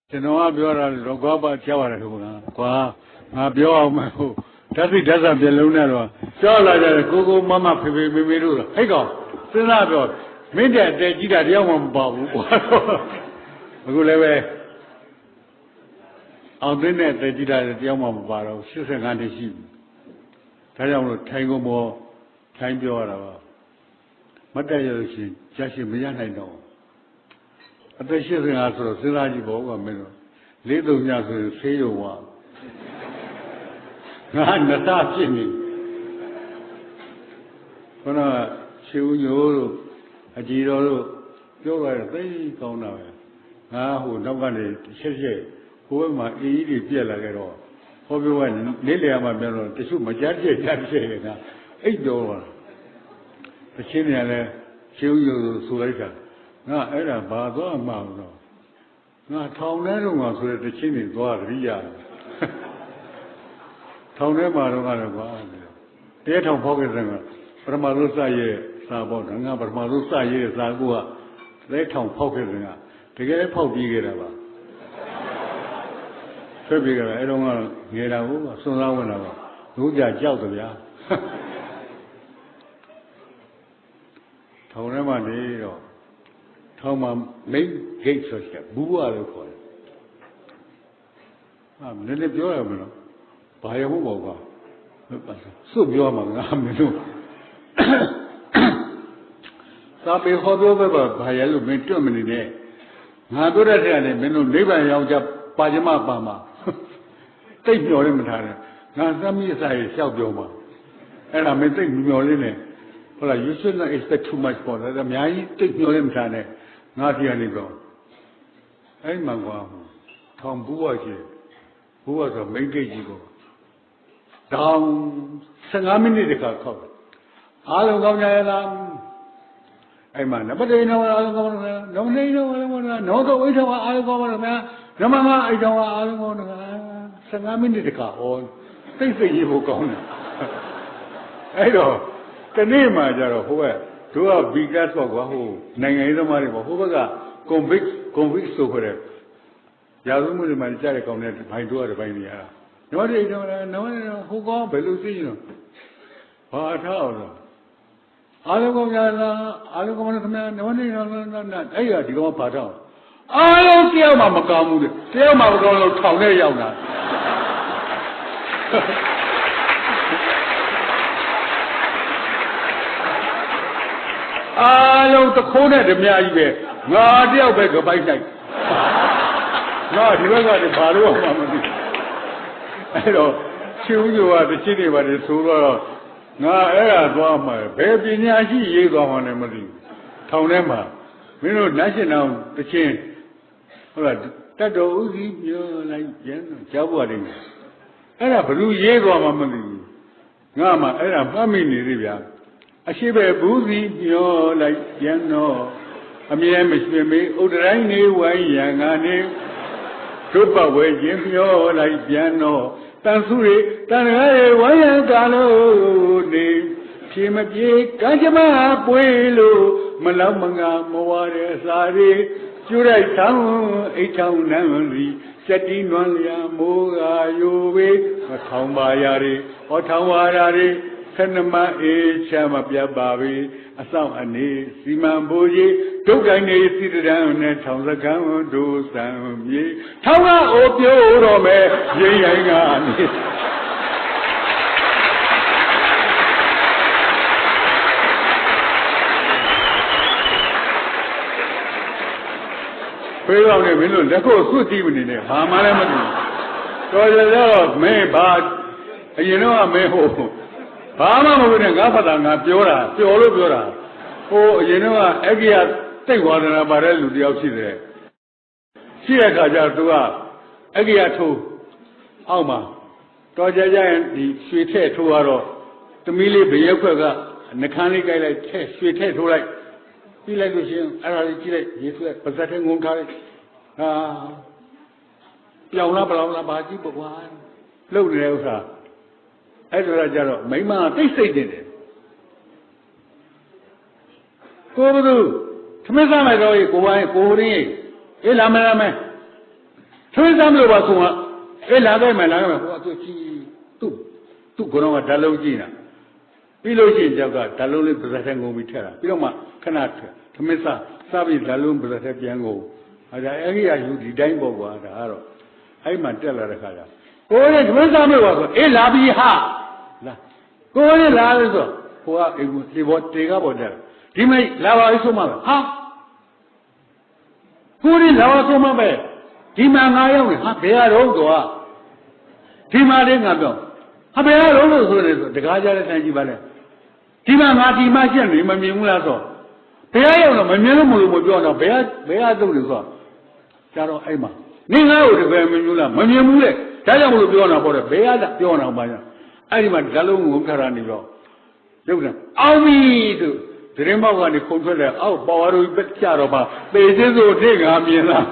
Genoa Biora, Rogoba, Java, Qua, Bio, Tassi Dasa Beluna, Sola, Google Mama, Pibiru, Hego, Senabio, Media, the Gita, Yaman Babu, Guleve, Aldine, the Gita, Yaman Baro, Susan and the Sheep, Tayo, Tango more, Time Biora, Matayo, Jashi Mian, I know. At the shooting after Silaji Boga Mino, little Yasu, say you want. Natachini. When I show you a Giro, you are very gone away. Ah, who nobody says, who am I eating beer like at all? Everyone, nearly am a melon, the soup, my judge, $8. The Chinian show you Sulaka. Now, era Bado Mauno. Now, Town was with the Chini Guaria. Town Maro, the Town Pocket, Ramarusa ye, Sabot, and Ramarusa ye, Zagua, they Town Pocket, to get a pop bigger. So bigger, I don't want to get out, so now when I was, who got Jalta. Town Tom main gates of the Bua. I'm nearly pure, by a woman. So pure, Sabi Hodo by a little bit too many days. I do that and Menu Neva Yauja Pajama Bama. Take your inventory. Now, some years I shall Joma. And I may take your linen. Well, you should not expect too much for that. I mean, I take your inventory. Not the only go. I'm Mangwa. Tom Buaji, who was a Megajiko. Down Sangamini de Kakao. Alagam. I'm a but they know Alagona. No, they know Alagona. No, the way to Alagona. No, Mamma, I don't want Alagona. Sangamini de Kakao. They say you will go. I know. The name I don't know. To a big gas of Wahoo, Nanga Maribo, who was a convict over it. Yazumu Manjari connected by door by the air. No, they don't know who go Belusino. What house? Alagona, no one knows. Hey, you go part out. I don't care, Mamma Gamu. Tell Mamma Golo Tone Yana. I don't the corner of the Miabe. No, dear beggar by night. No, you got the Paro, Mamma. I know, you are the city, but it's so. No, I don't my baby Nashi, you go on Emily. Townema. We know national the chain. All right, that goes you like Jabuading. And I blew Yego Mamma. Nama, and I'm coming in Rivia. I see a boozy, you like Yano. I mean, I'm me, Udraini, Wayangani, Trupa, way, Jim, you like Yano. Tansuri, Tanay, Wayangano, Chimaki, Kajama, Puelo, Malamanga, Moare, Sari, Jurai Town, a town namely, Setting Walia, Moga, Yove, Matambayari, or Tawarari. Sanama e Chama Babi, a sound a knee, Siman Boye, Dogane, sit down and town the gun, do some ye. Tawa o Piorome, ye. Pray on a window, let go so deep in it, Hamana. So the love may bad, you know, I may hope. Bama moving Gapatanga, Piora, Piolo Piora. Oh, you know, Agia, take water and a barrel to the outside. Sia Kajatua, Agia too. Alma. Toja the sweet hair to Aro. The Mili Biaga, and the Kani guy like sweet hair to like. He like to see Araki, he's like Pasating Munkari. Ah, Piala Baji, but one. Low Elsa. အဲ့ဒါကြတော့မိမတိတ်စိတ်နေတယ်ကိုဘုသူသမင်းစားမယ်တော့ကိုဝိုင်းကိုရင်းအေးလာမယ်သမင်းစားမလို့ပါကိုကအေးလာခဲ့မယ်ဟိုကသူကြည့်သူ့ကတော့ဓာတ်လုံးကြည့်နေတာပြီးလို့ရှိရင်ကြောက်ကဓာတ်လုံးလေးပါးစပ်ထဲငုံပြီးထက်တာပြီးတော့မှခဏသမင်းစားပြီးဓာတ်လုံးပါးစပ်ထဲပြန်ငုံအဲ့ဒါအဲ့ဒီကယူဒီတိုင်းပေါ့ကွာဒါကတော့အဲ့မှတက်လာတဲ့ခါကျကိုရင်းသမင်းစားမလို့ပါဆိုအေးလာပြီဟာလာကိုရင်းလာလို့ဆိုဟိုကအေးကိုဒီဘောတေကပေါ်တက်ဒီမိတ်လာပါပြီဆိုမှပဲဟာကိုရင်းလာပါဆိုမှပဲဒီမှာငါရောက်နေဟာဘယ်ရတော့တော့ဒီမှာလေးငါပြောဟာဘယ်ရတော့လို့ဆိုနေဆိုတကားကြတဲ့ဆန်ကြည့်ပါလေဒီမှာငါဒီမှာရှက်နေမမြင်ဘူးလားဆိုဘယ်ရရောက်တော့မမြင်လို့မလို့မပြောတော့ဘယ်ရသုတ်လို့ဆိုကြတော့အဲ့မှာနင်ငါ့ကိုတပည့်မမြင်ဘူးလားမမြင်ဘူးလေဒါကြောင့်မလို့ပြောတာပေါ့လေဘယ်ရပြောတာပါညာအဲ့ဒီမှာဓာတ်လုံးကိုခါရနေတော့ရုပ်တယ်အောင်ပြီသူသတင်းပေါက်ကနေခုန်ထွက်တယ်အောက်ပေါ်ရူပက်ကြတော့ပါသေစစ်ဆိုထိတ်ငါမြင်လား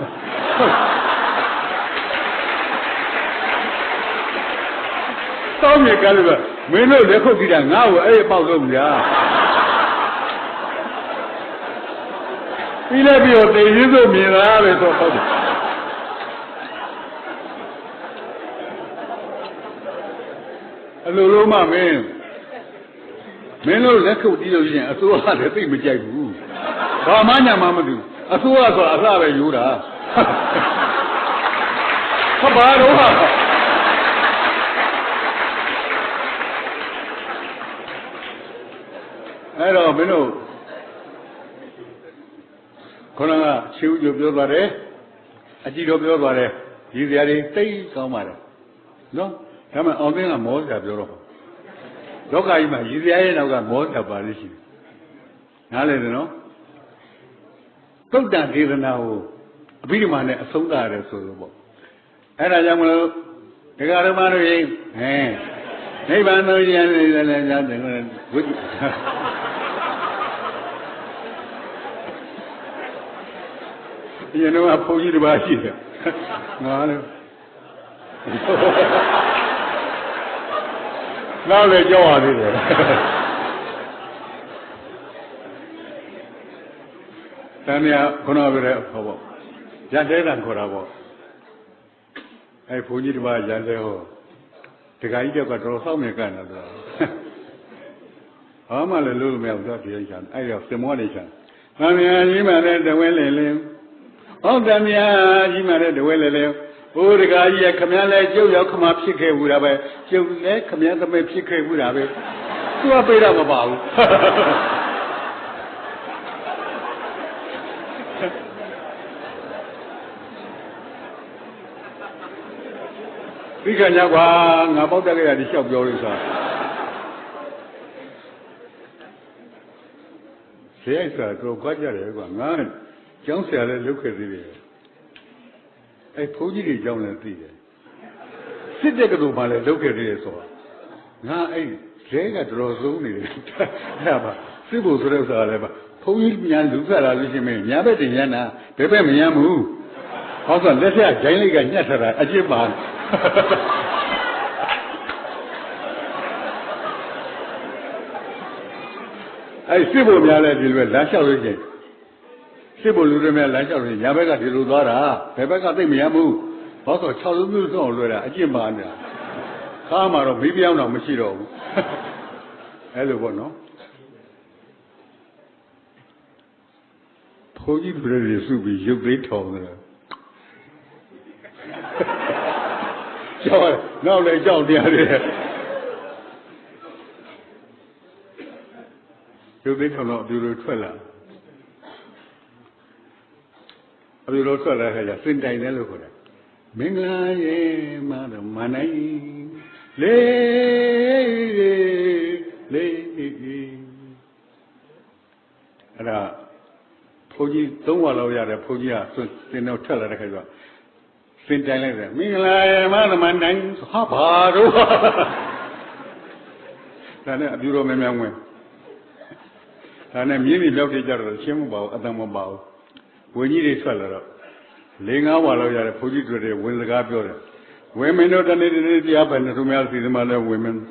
တောင်းမြေကလည်းမင်းတို့လက်ခုပ်ကြည့်တာငါ့ကိုအဲ့ဒီပေါက်လို့များပြီးလည်းပြီးတော့သေစစ်ဆိုမြင်လားပဲဆိုဟုတ်တယ်အလိုလိုမှမင်းတို့လက်ခုပ်တီးလို့ရှိရင်အစိုးရလည်းသိမကြိုက်ဘူးဘာမှညာမှမသိဘူးအစိုးရဆိုအလှပဲယူတာဟုတ်ပါတော့အဲ့တော့မင်းတို့ခေါင်းကချီဦးကျပြောသွားတယ်အကြည့်တော့ပြောသွားတယ်ရည်စရာတွေသိကောင်းပါတယ်နော်ဒါမှအောင်သိန်းကမောစရာပြောတော့လောကကြီးမှာရည်စရာရဲ့နောက်ကမောစရာပါလိမ့်ရှိတယ်နားလည်တယ်နော်သုတ်တန်ဒေသနာကိုအဘိဓမ္မာနဲ့အဆုံးသရတယ်ဆိုလို့ပေါ့အဲ့ဒါကြောင့်မလို့ဒကာဓမ္မတို့ရင်နိဗ္ဗာန်သို့ရန်လည်းကြားတယ်ဝိဒီတော့ဘုန်းကြီးတစ်ပါးရှိတယ်ငါလည်းနောက်လည်းကြောက်ရသေးတယ်တန်မြခုနကပြောတဲ့ဟောပေါ့ရန်တဲတန်ခေါ်တာပေါ့အဲဘုန်းကြီးတစ်ပါးရန်တဲဟောတခါကြီးတော့ကတော့စောင့်နေကန်တာတော့ဘာမှလည်းလို့မရဘူးတော့ဒီအိချာအဲ့တော့စင်မောနေချာတန်မြကြီးမှလည်းတဝဲလင်းလင်းဟုတ်တန်မြကြီးမှလည်းတဝဲလင်းလင်းဘိုးတကားကြီးကခမည်းလဲကျုပ်ရောက်ခမဖြစ်ခဲ့ဘူးတာပဲကျုပ်လဲခမည်းသမဲဖြစ်ခဲ့ဘူးတာပဲသူကပြေးတော့မပါဘူးဒီကညာကွာငါပေါက်တက်ခဲ့ရဒီလျှောက်ပြောလို့ဆိုတာဆရာဆိုတာတော့ကြွားကြတယ်ကွာငါကျောင်းဆရာလည်းလုပ်ခဲ့သေးတယ်အဲ့ဘုန်းကြီးတွေကျောင်းလည်းသိတယ်စစ်တဲ့ကတူမှလည်းလုပ်ခဲ့သေးတယ်ဆိုတာငါအဲ့ရဲကတော်ဆုံးနေတယ်အဲ့ဒါပါစစ်ဖို့ဆိုတဲ့ဥစ္စာလည်းပါဘုန်းကြီးညာလူဆက်လာလို့ရှိရင်ညာဘက်တင်ရမ်းတာဘယ်ဘက်မရမ်းဘူးဟောဆိုလက်ဖြတ်ဂျိုင်းလေးကညှက်ထားတာအကျစ်ပါအဲ့စစ်ဖို့များလဲဒီလိုလမ်းလျှောက်လို့ချင်းစစ်ဖို့လူတွေများလမ်းလျှောက်လို့ညာဘက်ကဒီလိုသွားတာဘယ်ဘက်ကသိမရဘူးဟောဆို6လုံးမျိုးဆုံးလွယ်တာအကျင့်ပါနေတာခါမှာတော့မိပြောင်းတော့မရှိတော့ဘူးအဲ့လိုပေါ့နော်ဘုန်းကြီးပြည်တွေစုပြီးရုပ်သိမ်းထောင်တယ်ကြောက်နောက်လည်းကြောက်တရားတွေရုပ်သိမ်းထောင်တော့အပြူလိုထွက်လာအပြူလိုထွက်လာခါကျစင်တိုင်တယ်လို့ခေါ်တယ်မင်္ဂလာရေမာတော့မနိုင်လေးအဲ့ဒါဘုန်းကြီး3ဝါလောက်ရတယ်ဘုန်းကြီးကစင်တော့ထွက်လာတဲ့ခါကျစင်တိုင်လိုက်တယ်မင်္ဂလာရေမာတော့မနိုင်ဟာဘာတော့ဒါနဲ့အပြူတော်များများဝင်ဒါနဲ့မြင်းကြီးမြောက်တဲ့ကြတော့ရှင်းမပါဘူးအတန်မပါဘူးဝင်းကြီးတွေထွက်လာတော့4-5ဝါလောက်ရတယ်ဘုန်းကြီးတွေဝင်စကားပြောတယ် women don't need the happen to me as the mother women.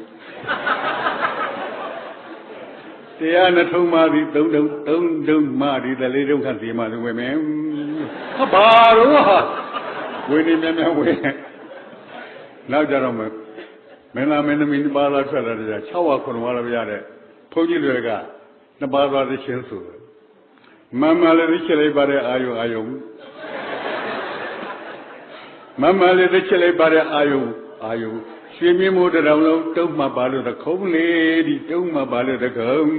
They are not home, don't marry the little country mother women. A bar, winning them away. Now, gentlemen, men are men in the bar of the Chawa from Wallabiade, Pogilga, the bar of the Shensu. Mamma Richele Bare Ayo. Mamma Richele Bare Ayo. Swimmy motor down, took my bottle the cold lady, took my bottle the gum.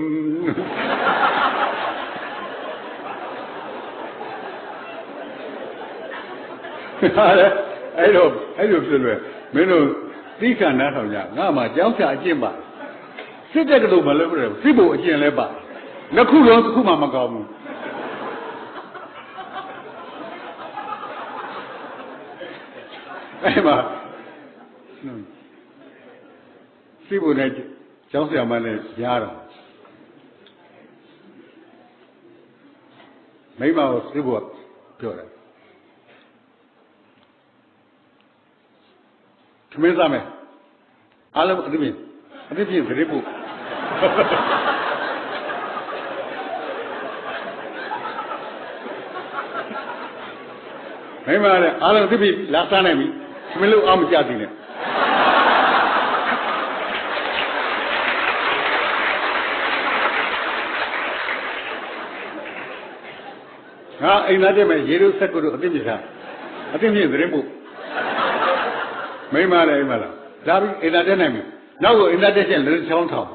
I don't feel Meno, these are not on that. Now, my Jalsa Jimba. Sit at the Malabra, Sibo Jileba. Nakulo Kumamagam. Emma. Sibu ne Jalsa Mane Yara. Maybe I was Sibu Pure. Tumezame. Alam admin. Admin ribu. Memang alam admin laksana mi. Semelu am jadi ni. Ha, ini ada me. Yeru sekuru admin sah. Admin ribu. Memang ada. Tapi ini ada ni. Now ini ada je lelaki orang.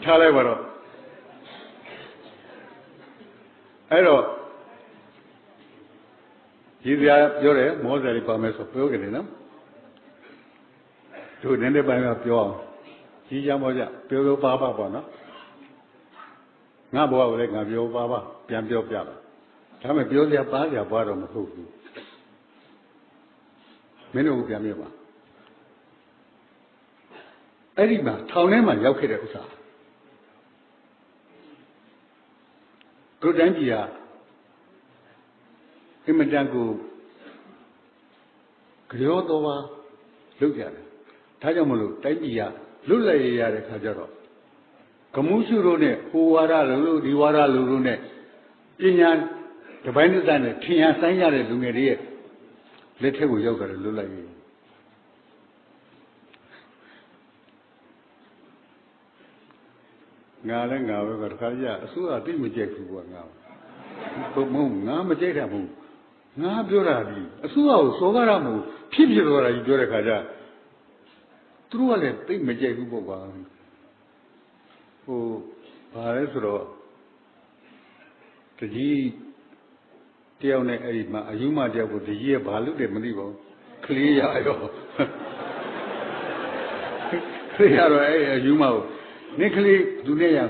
Chalai baru. Ayo. Jika jore, mau jadi pamer sepuluh kali na. Tu nene pamer pio. Jika mau jadi pio papa na. Ngah bawa boleh ngah pio papa, pian pio piala. Kami pio siapa siapa orang mahu. Menu pian pio. Eri mah, tahun ni mah jauh kira usah. Kemudian dia, kemudian aku kerja tu apa, lupa. Tanya mulu, tanya dia, lupa ya ada kerja tu. Kemudian ni, huara lulu, diwara lulu ni, ini kebanyakan tu ni, tiada saya ada lunga dia, letih aku jauh kerja lupa ini. Ngah berkarya, suara ti macam tu ngah. Ngah macam apa? Ngah bioradi, suara mu, pipi suara itu biar kerja. Terus ada ti macam tu bukan. Oh, baris suruh. Jadi dia ni ayuma dia pun dia balu dia mesti bawa clear ayo. Clear ayuma. Nikli dunia yang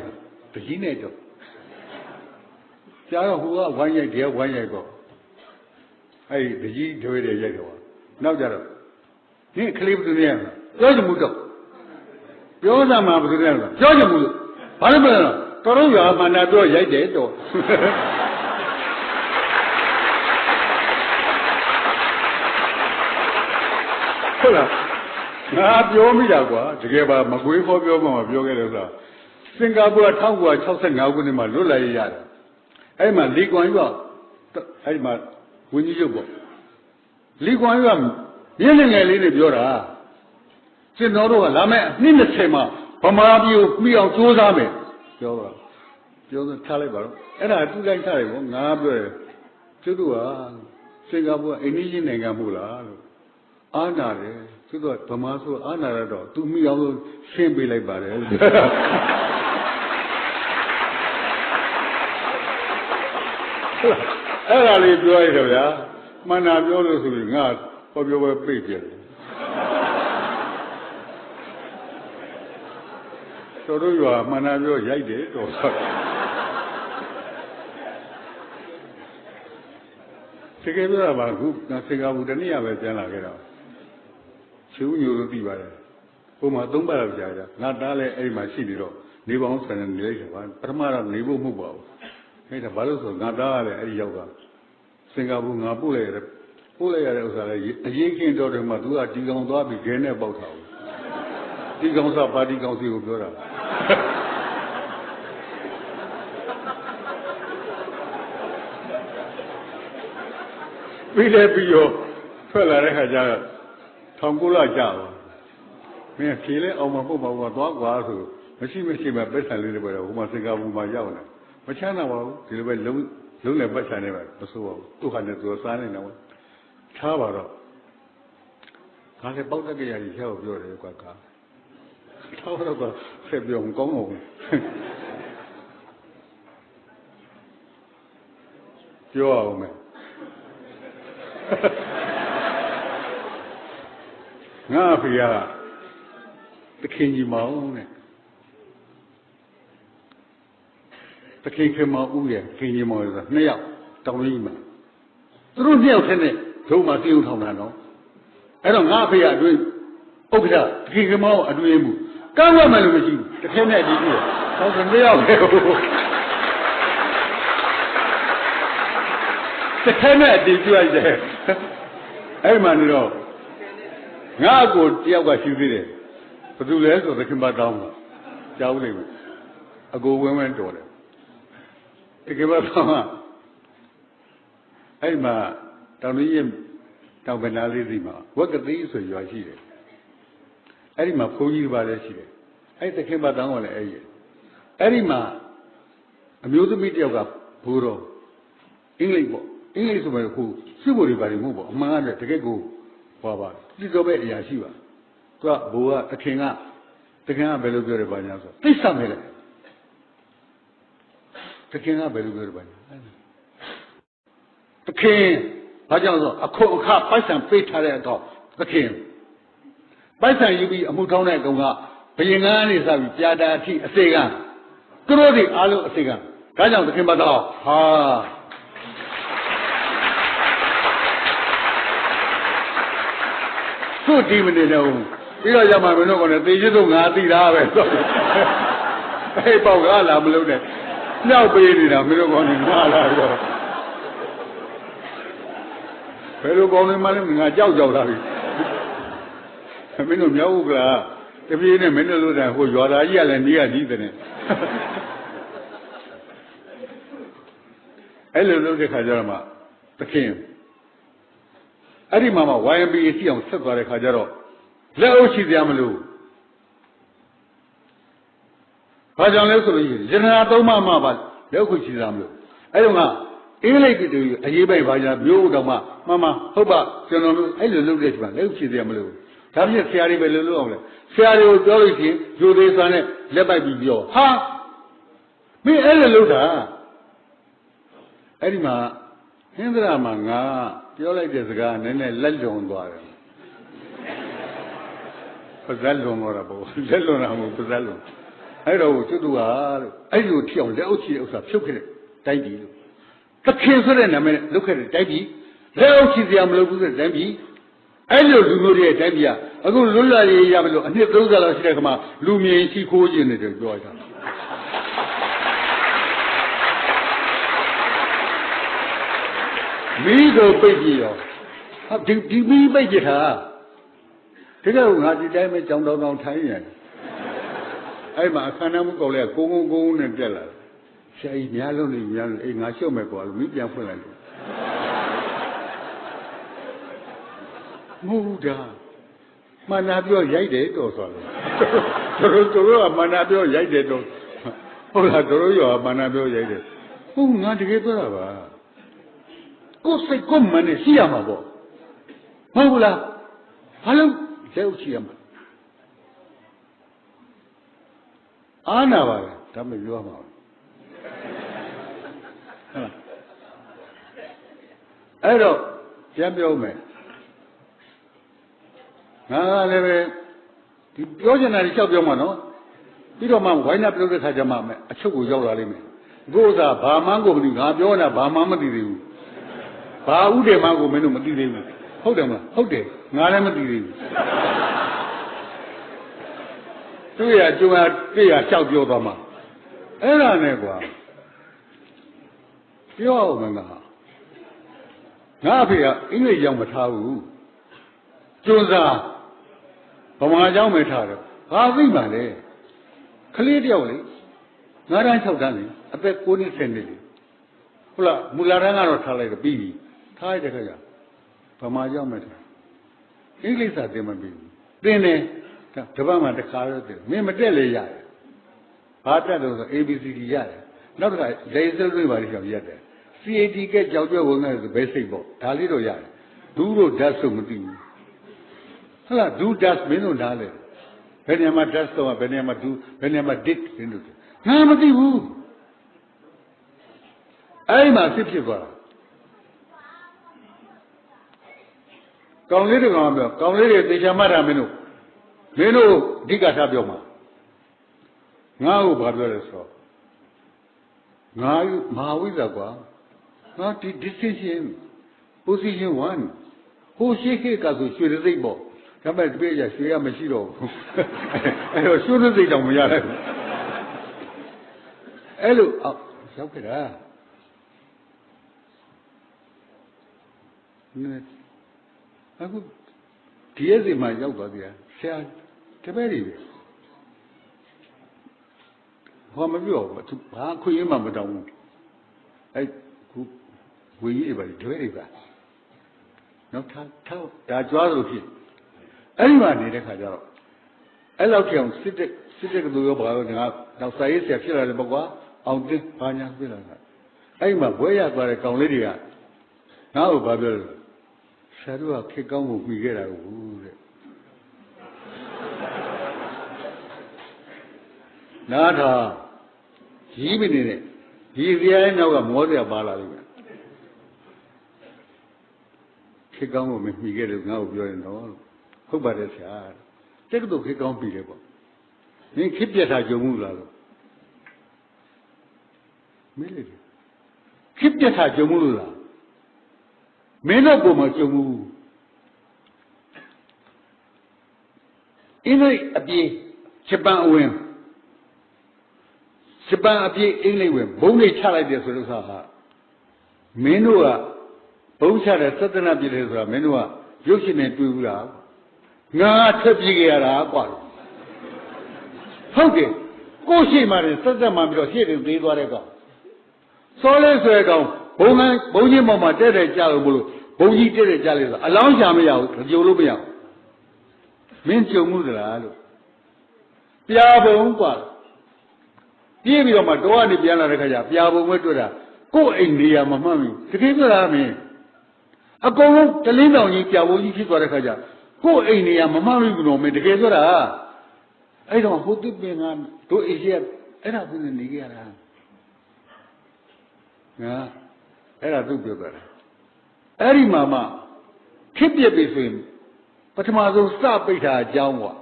begini tu. Cara huwa banyak dia banyak ko. Ai biji doi dia jadi ko. Nak cara. Nikli dunia. Jauh muda. Jauh sama dunia. Jauh muda. Mana mana. Terus ya mana tu jadi tu. Kalau ngah biar macam apa? Jika apa makui kau biar mana biar ke apa? Singapura tahu gua 65 ni mah lulai ya. Ai mah Lee Kuan Yew, ai mah Wen Jiu Bo. Lee Kuan Yew ni ni biar lah. Si noro lama ni cema, pemah biar biar jual me. Biar cale baru. Era tu lain cale bo ngah biar. Cuba Singapura ini je nengang mula. Anak le. Sudah pemasuk anak ada, tu mi awak sembil lagi bare. Era le jual itu ya, mana jual tu suri ngat, kau jual pejel. Terus jual mana jual jai deh tu. Sekarang apa? Nak Singapura ni apa jalan kira? Siapa yang lebih baik? Kau mahu tumbar apa saja? Nak dah le, masih di ro. နေပေါင်းဆယ်နေလိုက်တယ်ဗျာပထမတော့နေဖို့မဟုတ်ပါဘူးအဲ့ဒါဘာလို့ဆိုငါသားရတယ်အဲ့ဒီရောက်ကစင်ကာပူငါပို့လိုက်ရတယ်ပို့လိုက်ရတဲ့ဥစ္စာလည်းအရေးခင်းတော်တယ်မှာသူကဒီကောင်သွားပြီးခဲနဲ့ပေါက်ထားဘူးဒီကောင်စားပါတီကောင်စီကိုပြောတာပြီးလဲပြီးရောထွက်လာတဲ့ခါကျတော့ထောင်ကိုလာကြပါမင်းဖြေလဲအောင်မပုတ်ပါဘူးသွားကွာဆိုမရှိမှပက်ဆံလေးတွေပဲဟိုမှာစင်ကာပူမှာရောက်နေမချမ်းသာပါဘူးဒီလိုပဲလုံးနဲ့ပက်ဆံနေပါမဆိုးပါဘူးသူ့ဟာနဲ့သူစားနေတော့ထားပါတော့ငါလည်းပေါက်တက်ကရကြီးချက်ကိုပြောတယ်ကွာထားတော့ဆက်ပြောကောင်းအောင်ပြောအောင်မယ်ငါဖေကတခင်ကြီးမောင်နဲ့တခင်ခင်မောင်ဦးရဲ့ခင်ကြီးမောင်ဆိုတာနှစ်ယောက်တောင်းကြီးမှာသူတို့နှစ်ယောက်ထဲနဲ့ဒုံမှာတည်ုံထောင်တာနော်အဲ့တော့ငါဖေကအတွင်းဥက္ကဋ္ဌတခင်ခင်မောင်အတွင်းမှုကမ်းဝတ်မယ်လို့မရှိဘူးတခင်နဲ့အတီးပြီးတော့ဆိုနှစ်ယောက်ပဲတခဲနဲ့အတီးပြလိုက်တယ်အဲ့မှနေတော့ငါ့ကိုတယောက်ကရှိသေးတယ်ဘယ်သူလဲဆိုသခင်မတောင်းတာကြားဦးလိမ့်မယ်အကိုဝင်းတော်တယ်သခင်မတောင်းကအဲ့မှာတောင်ကြီးရဲ့တောင်ပနာလေးစီမှာဝက်ကတိဆိုရွာရှိတယ်အဲ့ဒီမှာဘုန်းကြီးပါလည်းရှိတယ်အဲ့သခင်မတောင်းကလည်းအဲ့ဒီမှာအမျိုးသမီးတယောက်ကဘိုးတော်အင်္ဂလိပ်ပေါ့အင်္ဂလိပ်ဆိုမှခုစစ်ဘိုလ်တွေပါတယ်မဟုတ်ပေါ့အမှန်ကလည်းတကယ်ကိုဟောပါတိတော်ပဲအရာရှိပါသူကဘိုးကသခင်ကဘယ်လိုပြောတယ်ဘာညာဆိုသိစမယ်လေသခင်ကဘယ်လိုပြောတယ်ဘာညာသခင်ဘာကြောင့်ဆိုအခုအခပိုက်ဆံပေးထားတဲ့အကောင်သခင်ပိုက်ဆံယူပြီးအမှုထောင်းတဲ့အကောင်ကဘယင်ကန်းကနေစပြီးပြာတာအထိအစေကန်းသူတို့တွေအားလုံးအစေကန်းဒါကြောင့်သခင်မတော်ဟာသူ့ဒီမနေတော့ပြီးတော့ရမှမင်းတို့ကလည်းသေချစ်တို့ငါသိတာပဲဆိုအဲ့ပေါက်ကလာမလို့နဲ့မြောက်ပေးနေတာမင်းတို့ကောင်နေငါလာတော့ဘယ်လိုကောင်းနေမှလဲငါကြောက်လာပြီမင်းတို့မြောက်ဥက္ကလာတပြေးနဲ့မင်းတို့လို့တိုင်ဟိုရွာသားကြီးကလည်းနေရကြီးတဲ့အဲ့လိုလုပ်တဲ့ခါကျတော့မှသခင်အဲ့ဒီမှာမှ YMBA အောင်ဆက်သွားတဲ့ခါကျတော့လက်အုပ်ရှိကြမလို့ဘာကြောင့်လဲဆိုလို့ရတနာသုံးမှပါလက်အုပ်ရှိကြမလို့အဲ့တော့ကအင်္ဂလိပ်တူအရေးပိုင်ဘာညာမျိုးတော့မှမဟုတ်ပါကျွန်တော်တို့အဲ့လိုလုပ်တဲ့ချိန်မှာလက်အုပ်ရှိကြမလို့ဒါပြည့်ဆရာတွေပဲလုပ်အောင်လဲဆရာတွေကိုပြောလို့ရှိရင်ဂျိုသေးစွာနဲ့လက်ပိုက်ပြီးပြောဟာမင်းအဲ့လိုလုပ်တာအဲ့ဒီမှာဟင်္ဒရာမှာငါပြောလိုက်တဲ့စကားနည်းနည်းလက်လွန်သွားတယ်ပဇက်လွန်တော့ပေါ့လက်လွန်တာမဟုတ်ပဇက်လွန်အဲ့တော့ကျွတ်တူဟာလို့အဲ့လိုထီအောင်လက်အုပ်ချီတဲ့ဥစ္စာဖြုတ်ခဲ့တဲ့တိုက်ပြီလို့သခင်ဆိုတဲ့နာမည်နဲ့လုပ်ခဲ့တဲ့တိုက်ပြီလက်အုပ်ချီစရာမလိုဘူးဆိုတဲ့တိုက်ပြီအဲ့လိုလူမျိုးတွေရဲ့တိုက်ပြီကအခုလွတ်လပ်ရေးရမလို့အနှစ်30လောက်ရှိတဲ့ခါမှာလူမြင်ချီခိုးခြင်းတွေပြောကြတာမီးကိုပိတ်ကြည့်ရောဒီမီးပိတ်ကြတာတကယ်ငါဒီတိုင်းပဲကြောင်တောင်ထိုင်းရတယ်အဲ့မှာအခမ်းအနားမှုကောက်လဲကုန်းနဲ့တက်လာဆရာကြီးများလုံးနေများလုံးအေးငါရှုပ်မယ်ကွာလို့မီးပြန်ဖွင့်လိုက်တယ်မဟုတ်တာမနာပြောရိုက်တယ်တော့ဆိုတော့တို့ကမနာပြောရိုက်တယ်တော့ဟုတ်လားတို့ရောမနာပြောရိုက်တယ်ဟုတ်ငါတကယ်ပြောတာပါကိုယ်စိတ်ကိုမနဲ့ရှိရမှာပေါ့မဟုတ်ဘူးလားဘာလို့လက်ဥရှိရမှာအာနာပါပဲဒါမှပြောမှာအဲ့တော့ပြန်ပြောမယ်ငါကလည်းပဲဒီပြောချင်တာတွေလျှောက်ပြောမှာနော်ပြီးတော့မှဝိုင်းနာပြုတ်တဲ့ခါကျမှအချုပ်ကိုရောက်လာလိမ့်မယ်ကိုယ်ဥစားဘာမှန်းကိုမသိငါပြောနေတာဘာမှမသိသေးဘူးဘာဥဒေမှကိုမင်းတို့မသိသေးဘူးဟုတ်တယ်မလားဟုတ်တယ်ငါလည်းမသိသေးဘူး对呀，就按对呀，小标的嘛。那个，ပြောအောင်မလားငါအဖေကအင်္ဂလိပ်ကျောင်းမထားဘူးကျွန်းစားဗမာကျောင်းပဲထားတယ်ဘာသိမှလဲကလေးတယောက်လေ9 တန်း 6 တန်းလေအသက်9 နှစ် 10 နှစ်လေဟုတ်လားမူလာတန်းကတော့ထားလိုက်တော့ပြီးပြီထားလိုက်တဲ့ခါကျဗမာကျောင်းပဲထားအင်္ဂလိပ်စာသင်မပြီးဘူးသင်တယ်တပတ်မှတစ်ခါတော့သင်မင်းမတက်လေရတယ်ဘာတက်လို့ဆို ABCD ရတယ်နောက်တစ်ခါလေစက်တွေပါလိမ့်ရောက်ရတယ်CAT ကကြောက်ကြဝင်နေဆိုဘယ်စိတ်ပေါ့ဒါလေးတော့ရတယ်ဒူးတို့ဓာတ်ဆိုမသိဘူးဟုတ်လားဒူးဓာတ်မင်းတို့နားလေဘယ်နေရာမှာဓာတ်ဆိုဘယ်နေရာမှာဒူးဘယ်နေရာမှာ dit မင်းတို့ငါမသိဘူးအဲ့မှာစစ်ဖြစ်သွားတာကောင်လေးတွေကောင်ပြောကောင်လေးတွေသေချာမှတ်တာမင်းတို့အဓိကထားပြောမှာငါ့ကိုဘာပြောလဲဆိုတော့ငါမဟာဝိဇ္ဇာကွာငါဒီ decision position 1ဟိုရှိခေတ်ကဆိုရွှေစိတ်ပေါ့ဒါပေမဲ့ဒီပြည့်ရရွှေရမရှိတော့ဘူးအဲ့တော့ရွှေစိတ်တောင်မရလိုက်ဘူးအဲ့လိုရောက်ခဲ့တာအခုဒီရက်စီမှာရောက်သွားပြီဆရာတပည့်တွေဘာမပြောဘူးဘာခွင့်ရမှမတောင်းဘူးအဲ့ခုဝေကြီးတွေပါတပည့်တွေပါနော်ထားဒါကြွားလို့ဖြစ်အဲ့ဒီမှာနေတဲ့ခါကျတော့အဲ့လောက်ကြောင်စစ်တဲ့ကသူရောဘာလို့ငါနောက်စာရေးဆရာဖြစ်လာတယ်ပေါ့ကွာအောင်သိဘာညာပြလာတာအဲ့ဒီမှာဘွဲရသွားတဲ့ကောင်လေးတွေကငါ့ကိုဘာပြောလဲဆရာတို့ကခေတ်ကောင်းကိုပြီးခဲ့တာကိုတဲ့နားထားကြီးပြီနေတဲ့ဒီဇာတ်နောက်ကမောစရာပါလာလိမ့်မယ်ခေတ်ကောင်းကိုမပြီးခဲ့တယ်ငါ့ကိုပြောရင်တော့ဟုတ်ပါတယ်ဆရာတက်ကတူခေတ်ကောင်းပြီးတယ်ပေါ့မင်းခေတ်ပြတ်တာကြုံမှုလားလို့မင်းလေခေတ်ပြတ်တာကြုံမှုလို့လားမင်းတို့ကမကြုံဘူးအင်းလေးအပြေဂျပန်အဝင်ဂျပန်အပြေအင်းလေးဝင်ဘုံလေးချလိုက်တယ်ဆိုလို့ဆိုတာမင်းတို့ကဘုံချတဲ့သတ္တနာပြည်တယ်ဆိုတာမင်းတို့ကရုပ်ရှင်နဲ့တွေ့ဘူးလားငါထွက်ပြေးကြရတာကွာဟုတ်တယ်ကိုရှိမှလည်းစက်သက်မှပြီးတော့ရှေ့တင်သေးသွားတဲ့ကောင်စောလဲဆွဲကောင်ဘုံကြီးပေါ်မှာတက်တယ်ကြားလို့မလို့ဘုံကြီးတက်တယ်ကြားလို့ဆိုအလောင်းရှာမရဘူးကြုံလို့မရဘူးမင်းကြုံမှုသလားလို့ပြာဘုံกว่าပြေးပြီးတော့မှတော့ကနေပြန်လာတဲ့ခါကျပြာဘုံပဲတွေ့တာကို့အိမ်နေရာမမှတ်ဘူးတကယ်ပြောတာမင်းအကုန်လုံးတလင်းတောင်ကြီးပြာဘုံကြီးဖြစ်သွားတဲ့ခါကျကို့အိမ်နေရာမမှတ်ဘူးတော့မင်းတကယ်ပြောတာအဲ့တော့ဟိုတစ်ပင်ကတို့အိမ်ကြီးအဲ့ဒါဘူးနေကြရတာငါအဲ့ဒါသူ့ပြောတာအဲ့ဒီမှာမှဖြစ်ပြပြီဆိုရင်ပထမဆုံးစပိတ်တာအကြောင်းကွာ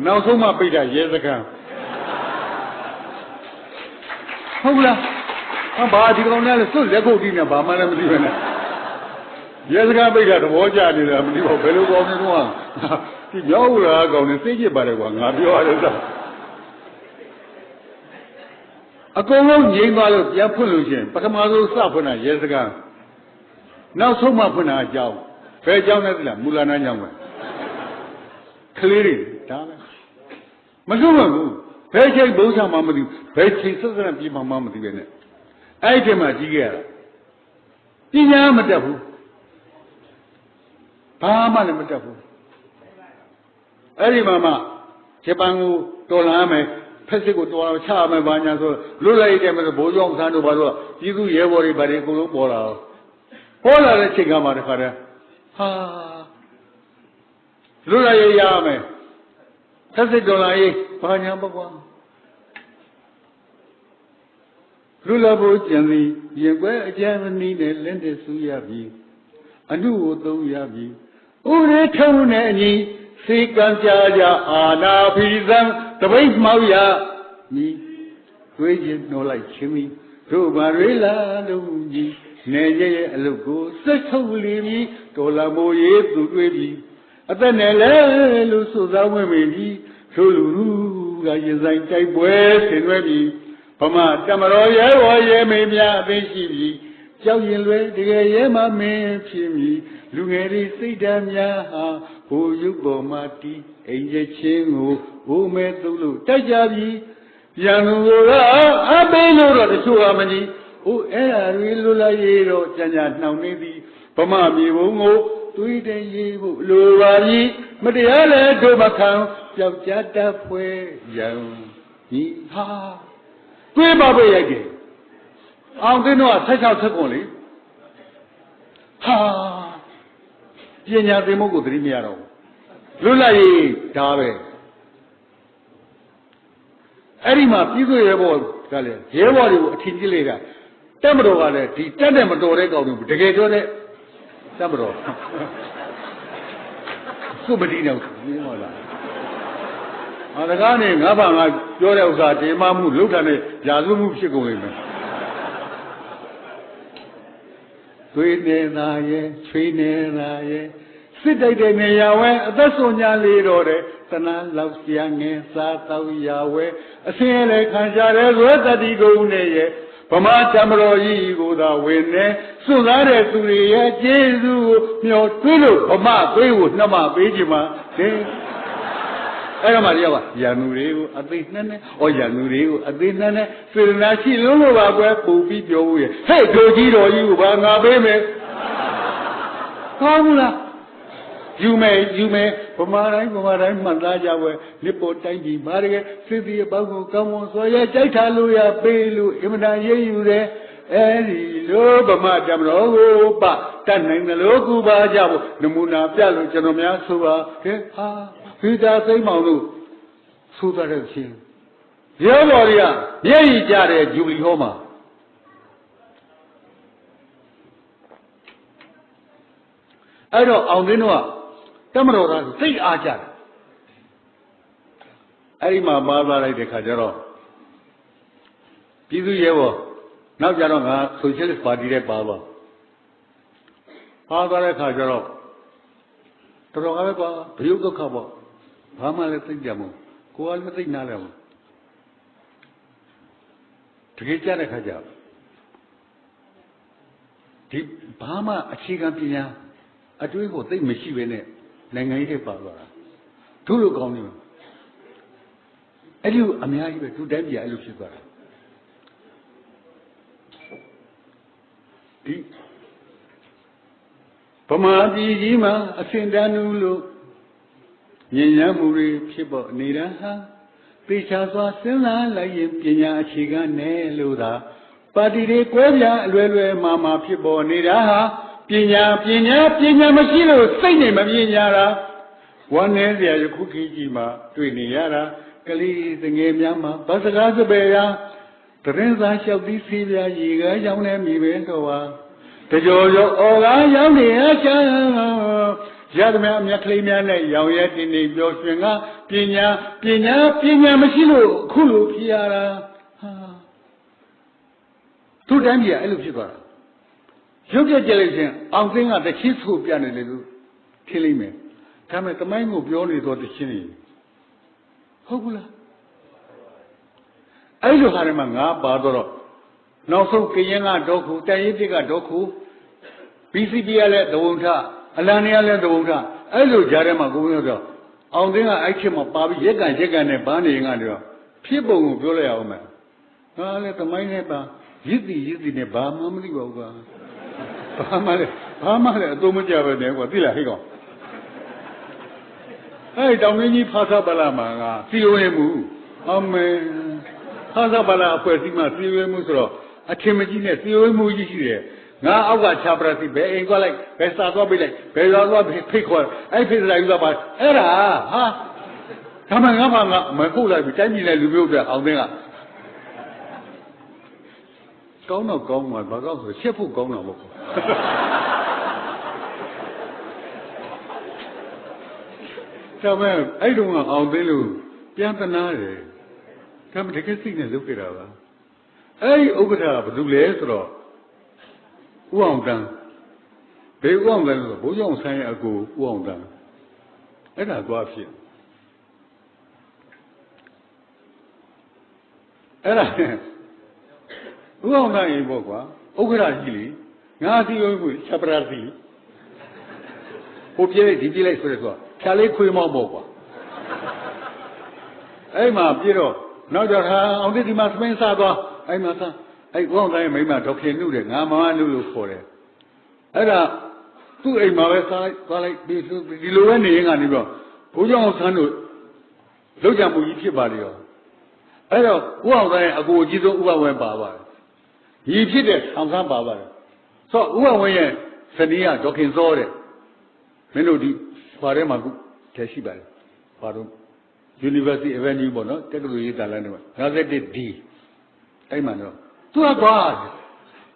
နောက်ဆုံးမှပိတ်တာရဲစခန်းဟုတ်လားဘာဒီကောင်နဲ့စွတ်လက်ကုတ်တီးနေဘာမှလည်းမသိဘူးနဲ့ရဲစခန်းပိတ်တာသဘောကျနေတာမသိဘူးဘယ်လိုကောင်းနေတော့ဒီမြောက်လာကောင်နဲ့သိကျစ်ပါတယ်ကွာငါပြောရတယ်ဆိုအကုန်လုံးငြိမ်းသွားလို့ပြန်ဖွင့်လို့ရှိရင်ပထမဆုံးစဖွင့်တာရဲစခန်းနောက်ဆုံးမှဖွင့်တာအကြောင်းဘယ်အကြောင်းလဲသိလားမူလနာကြောင့်ပဲကလေးတွေဒါပဲမစွန့်ဘူးဘယ်ချိန်ဘုံချမှမသိဘူးဘယ်ချိန်ဆက်ဆက်ပြေးမှမသိပဲနဲ့အဲ့ဒီမှာကြီးခဲ့ရတာပညာမတတ်ဘူးဘာမှလည်းမတတ်ဘူးအဲ့ဒီမှာမှဂျပန်ကိုတော်လာမယ်ဖက်စစ်ကိုတော်လာချရမယ်ဘာညာဆိုလွတ်လိုက်တယ်မဆိုဘိုးကျောင်းဆန်းတို့ဘာလို့ပြည်သူရဲဘော်တွေဘာတွေအကုန်လုံးပေါ်လာတော့ပေါ်လာတဲ့ချိန်ကမှတခါတည်းဟာလွတ်လိုက်ရမယ်ဖက်စစ်တော်လာရေးဘာညာပေါ့ကွာလူလာဖို့ကြံစီရင်ကွဲအကျဉ်းနီးနဲ့လင်းတဲ့ဆူရပြီအမှုကိုသုံးရပြီဥရေထုံးနဲ့အညီစေကံကြကြအာနာဖီဇံတပိတ်မှောက်ရမိတွေးချင်းနှောလိုက်ချင်းမိတို့ဘာတွေလာလုံးကြီးနေရဲ့အလုတ်ကိုစိတ်ထုတ်လီပြီးတော်လာမိုးရေးသူတွေးပြီးအသက်နဲ့လဲလို့စွသောင်းဝင်ပြီ ဆိုလူကရင်ဆိုင်တိုက်ပွဲဆင်နွှဲပြီးဗမာတမတော်ရဲဝရဲမေများအသိရှိပြီးကြောက်ရင်လွယ်တကယ်ရဲမမင်းဖြစ်မည်လူငယ်တွေစိတ်ဓာတ်များဟာဟိုရုပ်ပေါ်မှာတီးအိမ်ရဲ့ချင်းကိုဘိုးမဲသုံးလို့တိုက်ကြပြီးရန်သူကအပေးလို့တော့တချို့ကမကြီးဟိုအဲ့အရွေလွတ်လပ်ရေးတော့ကြံ့ကြံ့နှောင်နေသည်ဗမာမြေဘုံကိုတွေးတဲ့ရေးဖို့လိုပါပြီမတရားလည်းတို့မခံပျောက်ကြတတ်ဖွယ်ရန်ဒီဟာတွေးပါပဲရိုက်တယ်အောင်သိန်းတော့16ဆက်ကုန်လေဟာပညာသင်ဖို့ကိုသတိမရတော့ဘူးလွတ်လပ်ရေးဒါပဲအဲ့ဒီမှာပြည်သူရဲဘော်ကလည်းရဲဘော်တွေကိုအထင်ကြီးလိုက်တာတက်မတော်ကလည်းဒီတက်တဲ့မတော်တဲ့ကောင်တွေတကယ်ပြောတဲ့တက်မတော်စုမတိတော့မင်းမလားအတကားနဲ့ငါဘာငါပြောတဲ့ဥစ္စာတေမမှုလှုပ်တာနဲ့ရာဇဝမှုဖြစ်ကုန်လိမ့်မယ်သွေးနေတာရဲ့ချွေးနေတာရဲ့စစ်တိုက်တဲ့နေရာဝဲအသက်ဆုံးညာလေးတော့တဲ့တဏှာလောက်ဆရာငယ်စားတော့ရာဝဲအစင်းလည်းခံကြတယ်ရွယ်တတိကုန်းနဲ့ရဲ့ဗမာတမတော်ကြီးကိုသာဝင်နေစွန့်စားတဲ့သူတွေရဲ့ကျေးဇူးကိုမျှော်တွေးလို့ဗမာသွေးကိုနှမပေးချင်မှာတဲ့အဲ့တော့မှတယောက်ကရန်သူတွေကိုအသိနှနဲ့ရန်သူတွေကိုအသိနှနဲ့စေတနာရှိလုံးလို့ပါကွယ်ပူပြီးပြောဦးရဲ့ဟဲ့တို့ကြီးတော်ကြီးကိုဘာငါပေးမယ်ကောင်းဘူးလားယူမယ်ဗမာတိုင်းမှတ်သားကြွယ်မြစ်ပေါ်တိုင်းပြည်မာရကစစ်တီအပေါင်းကိုကောင်းမွန်စွာရကြိုက်ထားလို့ရပေးလို့အင်မတန်ရေးယူတယ်အဲဒီလိုဗမာတမတော်ကိုပတတ်နိုင်တယ်လို့ကူပါကြဖို့နမူနာပြလို့ကျွန်တော်များဆိုပါခဲ့ဟာဖီတာသိမ့်မောင်တို့ဆိုတတ်တဲ့ချင်းရဲဘော်တွေကမျက်ရည်ကြတဲ့ဂျူဘလီဟောမှာအဲ့တော့အောင်သိန်းတို့ကတမတော်သားစိတ်အားကြတယ်အဲ့ဒီမှာပါသွားလိုက်တဲ့ခါကျတော့ပြည်သူရဲဘော်နောက်ကြတော့ငါဆိုရှယ်လစ်ပါတီနဲ့ပါသွားတဲ့ခါကျတော့တော်တော်ကလည်းပါဘယုဒုက္ခပေါ့ဘာမှလည်းသိကြမို့ကိုယ်ကလည်းသိနာလဲမို့တကယ်ကြတဲ့ခါကျဒီဘာမှအခြေခံပညာအတွေးကိုသိမရှိပဲနဲ့နိုင်ငံရေးတွေပါသွားတာတို့လိုကောင်းနေမှာအဲ့ဒီအများကြီးပဲသူတိုင်းပြည်အဲ့လိုဖြစ်သွားတာဒီဗမာပြည်ကြီးမှာအစင်တန်းလို့ဉာဏ်ရမှုတွေဖြစ်ပေါ်နေတာဟာပေချာစွာစဉ်းစားလိုက်ရင်ပညာအခြေခံနဲ့လို့သာပါတီတွေကွဲပြားအလွယ်လွယ်မှာဖြစ်ပေါ်နေတာဟာပညာမရှိလို့စိတ်နဲ့မမြင်ကြတာဝမ်းနည်းစရာယခုခေတ်ကြီးမှာတွေ့နေရတာကလေးတငယ်များမှာဗတ်စကားစပယ်ရာတရင်စားလျှောက်ပြီးစီးပြရေကားရောင်းနေမိပဲတော့ဟာတကြောကြောအော်ကားရောင်းနေအချမ်းရသမျှအမြတ်ကလေးများနဲ့ရောင်ရဲတင်နေပြောရွှင်ကပညာမရှိလို့အခုလိုဖြစ်ရတာဟာသူ့တိုင်းပြည်အဲ့လိုဖြစ်သွားတာရုပ်ပြကြလိုက်ချင်းအောင်သိန်းကတချင်းဆိုပြနေလေလို့ထင်လိမ့်မယ်ဒါမဲ့တမိုင်းကိုပြောနေတော့တချင်းနေဟုတ်ဘူးလားအဲ့လိုဟာတွေမှာငါပါတော့နောက်ဆုံးကရင်ကတော့ခုတန်ရေးတစ်ကတော့ခု BCP ကလည်းသဝုံထအလံနေရလည်းသဝုံထအဲ့လိုကြားထဲမှာကိုမျိုးတော့အောင်သိန်းကအဲ့ချက်မှာပါပြီးရက်ကန်နဲ့ဘာနေငါတော့ဖြစ်ပုံကိုပြောလိုက်အောင်မယ်ငါလည်းတမိုင်းနဲ့ပါရစ်တီနဲ့ဘာမှမသိပါဘူးကွာဘာမှလည်းအသုံးမကျပဲနဲ့ကွာသိလားဟဲ့ကောင်အဲ့တောင်ရင်းကြီးဖာသပလာမှာကစီဝဲမှုအမေဖာသပလာအဖွဲ့အစည်းမှာစီဝဲမှုဆိုတော့အထင်မကြီးနဲ့စီဝဲမှုကြီးရှိတယ်ငါအောက်ကခြာပရစီဘယ်အိမ်သွားလိုက်ဘယ်စာသွားပေးလိုက်ဘယ်ရွာသွားဖိတ်ခေါ်အဲ့ဖိတ်စာယူသွားပါအဲ့ဒါဟာဒါမှငါမဟုတ်လိုက်ပြီတိုင်းပြည်နဲ့လူမျိုးတွေအောင်သိန်းကကောင်းတော့ကောင်းမှာဘာကောင်းဆိုရှက်ဖို့ကောင်းတော့မဟုတ်ဒါမဲ့အဲ့တုန်းကအောင်သိန်းလို့ပြန်တနာတယ်ဒါမှတကယ်စိတ်နဲ့လုပ်ကြတာပါအဲ့ဒီဥက္ကဋ္ဌကဘာလို့လဲဆိုတော့ဦးအောင်တန်းဘေးဦးအောင်တန်းဆိုဘိုးကျောင်းဆိုင်ရဲ့အကိုဦးအောင်တန်းအဲ့ဒါသွားဖြစ် ဥအောင်တိုင်းပေါ့ကွာဥက္ခရာကြီးလေငါစီရုံးကိုချက်ပရာစီဟိုပြေးလိုက်ဒီပြေးလိုက်ဆိုရဲဆိုဖြာလေးခွေးမောက်ပေါ့ကွာအဲ့မှာပြေတော့နောက်ကြတာအောင်တိဒီမှာစပင်းစားသွားအဲ့မှာစားအဲ့ဥအောင်တိုင်းမိမဒေါခင်နုတယ်ငါမမနုလို့ခေါ်တယ်အဲ့ဒါသူ့အိမ်မှာပဲစားလိုက်သွားလိုက်ဒီလိုပဲနေရင်ကနေပြီးတော့ဘိုးကျောင်းဆန်းတို့လောက်ကြမှုကြီးဖြစ်ပါလေရောအဲ့တော့ဥအောင်တိုင်းအကိုအကြီးဆုံးဥပဝဲပါပါတယ်ညီဖြစ်တဲ့ဆောင်ဆန်းပါပါတယ်ဆိုတော့ဥပဝဲရဲ့ဇနီးကဒေါခင်စောတဲ့မင်းတို့ဒီဘာထဲမှာခုတည်းရှိပါတယ်ဘာလို့ University Avenue ပေါ့နော်တက္ကသိုလ်ရေးတာလမ်းတွေမှာ51D အဲ့မှာတော့သူကသွား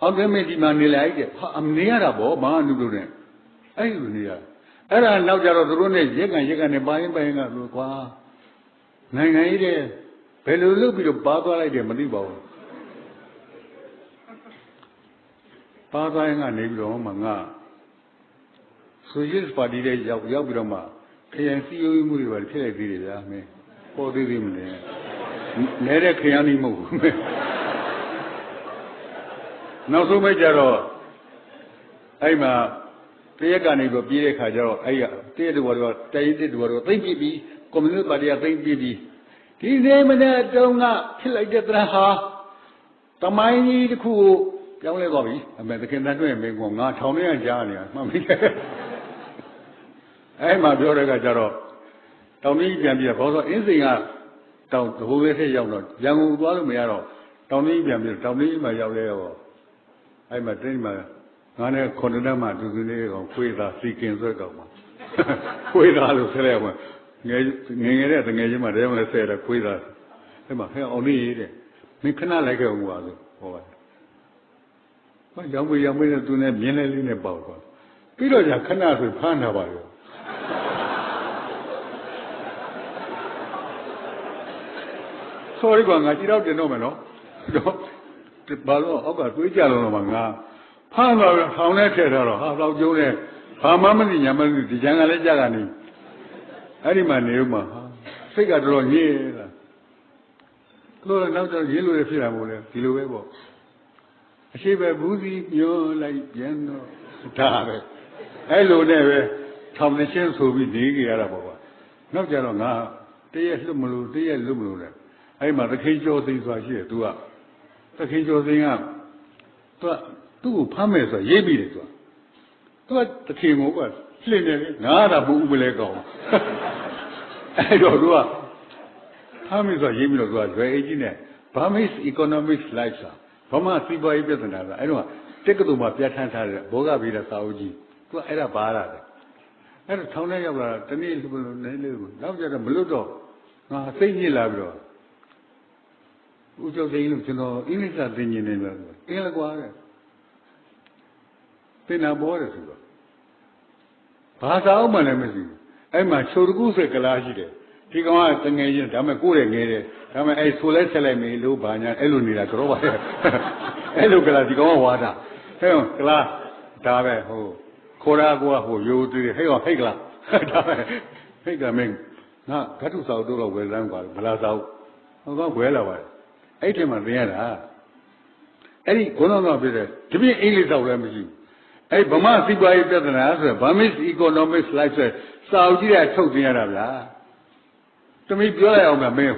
အောင်တယ်မင်းဒီမှာနေလိုက်တဲ့ဟာအမနေရတာဗောမဟာနုလို့နဲ့အဲ့လိုနေရအဲ့ဒါနောက်ကြတော့သူတို့နဲ့ရက်ကန်နဲ့ပိုင်းကလို့ကွာနိုင်ငံရေးတဲ့ဘယ်လိုလုပ်ပြီးတော့ပါသွားလိုက်တယ်မသိပါဘူးပါသွားရင်ကနေပြီးတော့မှငါဆိုရှယ်ပါတီတဲ့ရောက်ပြီးတော့မှခရိုင်စီယိုမှုတွေပါဖြစ်လိုက်သေးတယ်ဗျာမင်းပေါ်သေးသေးမလဲနေတဲ့ခရိုင်ကြီးမဟုတ်ဘူးမင်းနောက်ဆုံးပဲကြတော့အဲ့မှာတရက်ကနေပြီးပြေးတဲ့ခါကျတော့အဲ့တရက်တူတော့တိုင်တစ်တူတော့သိမ့်ပြပြီးကွန်မြူနစ်ပါတီကသိမ့်ပြပြီးဒီနေ့မနေ့တုန်းကဖြစ်လိုက်တဲ့တရဟာတမိုင်းကြီးတစ်ခုကိုပြောင်းလဲသွားပြီအမေသခင်တန်တွေ့မင်းကငါထောင်ထဲကကြားနေတာမှတ်မိတယ်အဲ့မှာပြောတဲ့ကကြတော့တောင်ကြီးပြန်ပြီးတော့ဘောဆိုအင်းစိန်ကတောင်တဘိုးလေးထက်ရောက်တော့ရန်ကုန်သွားလို့မရတော့တောင်ကြီးပြန်ပြီးတောင်ကြီးမှာရောက်လဲရောအဲ့မှာတင်းမှာငါနဲ့ခွန်တန်းမှာသူလေးကောင်ခွေးသားစီကင်ဆွဲကောင်မှာခွေးသားလို့ဆက်လိုက်အောင်ငယ်တဲ့တငယ်ချင်းမှာတည်းမလဲဆဲတယ်ခွေးသားအဲ့မှာဟဲ့အောင်လေးရေးတဲ့မင်းခဏလိုက်ခဲ့ဦးပါဆိုဟောပါဟောရောင်မေးနဲ့သူနဲ့မြင်းလေးလေးနဲ့ပေါက်သွားပြီးတော့じゃခဏဆိုဖမ်းတာပါရောsorry ကွာငါကြည့်တော့တင်တော့မယ်နော်တော့ဘာလို့အောက်ကတွေးကြလို့တော့ငါဖမ်းတော့ထောင်နဲ့ထည့်ထားတော့ဟာတော့ကျုံးနဲ့ဘာမှမသိညာမသိဒီချမ်းကလည်းကြကနေအဲ့ဒီမှာနေဦးမှာစိတ်ကတော်တော်ညစ်လာလို့နောက်တော့ရင်းလို့ဖြစ်တာမို့လဲဒီလိုပဲပေါ့အရှိပဲဘူးစီညှိုးလိုက်ပြန်တော့ဒါပဲအဲ့လိုနဲ့ပဲထောင်ရှင်းဆိုပြီးနေကြရတာပေါ့ကွာနောက်ကြတော့ငါတရက်လွတ်မလို့တဲ့အဲ့မှာသခင်ကျော်သိန်းဆိုတာရှိတယ်သူကသခင်ကျော်သိန်းကသူ့ကိုဖမ်းမယ်ဆိုရေးပြီးတယ်သူကသခင်ကိုကလှင့်တယ်လေငါကဘူးဥပလဲကောင်းအဲ့တော့သူကဖမ်းမယ်ဆိုရေးပြီးတော့သူကရွယ်အေးကြီးနဲ့ Burmese Economic Life ဆိုတာဗမာစီးပွားရေးပြဿနာဆိုတာအဲ့တော့တက္ကသိုလ်မှာပြဋ္ဌာန်းထားတဲ့ဘောဂဗေဒစာအုပ်ကြီးသူကအဲ့ဒါပါရတယ်အဲ့တော့ထောင်ထဲရောက်လာတနေ့လိုနေလေးကိုနောက်ကြတော့မလွတ်တော့ငါစိတ်ညစ်လာပြီးတော့ဦးကျော်သိန်းလို့ကျွန်တော်အင်္ဂလိပ်စာသင်နေတယ်လို့အင်းလကွာတဲ့သင်တာပေါ်တယ်ဆိုတော့ဘာသာအောင်မှလည်းမရှိဘူးအဲ့မှာချိုတကူးစက်ကလားရှိတယ်ဒီကောင်ကတငယ်ချင်းဒါမဲ့ကိုယ်တယ်ငယ်တယ်ဒါမဲ့အဲ့ဆိုလဲဆက်လိုက်မေးလို့ဘာညာအဲ့လိုနေတာတော့ပါလေအဲ့လိုကလားဒီကောင်ကဝါတာဟဲ့ကလားဒါပဲဟိုခေါ်တာကဟိုရိုးသေးတယ်ဟဲ့ကလားဒါပဲဟဲ့ကမင်းငါဓာတုစာအုပ်တို့တော့ဝယ်လမ်းกว่าဗလာစာအုပ်ဟောကဝယ်လာပါတယ်အဲ့ဒီမှာသင်ရတာအဲ့ဒီခေါင်းဆောင်ပြတဲ့ဒီပြင်းအင်္ဂလိပ်တော့လည်းမရှိဘူးအဲ့ဗမာစီးပွားရေးပြဿနာဆိုတော့ Burmese Economic Life ဆိုစာအုပ်ကြီးကထုတ်သင်ရတာဗျာတမီးပြောလိုက်အောင်မင်း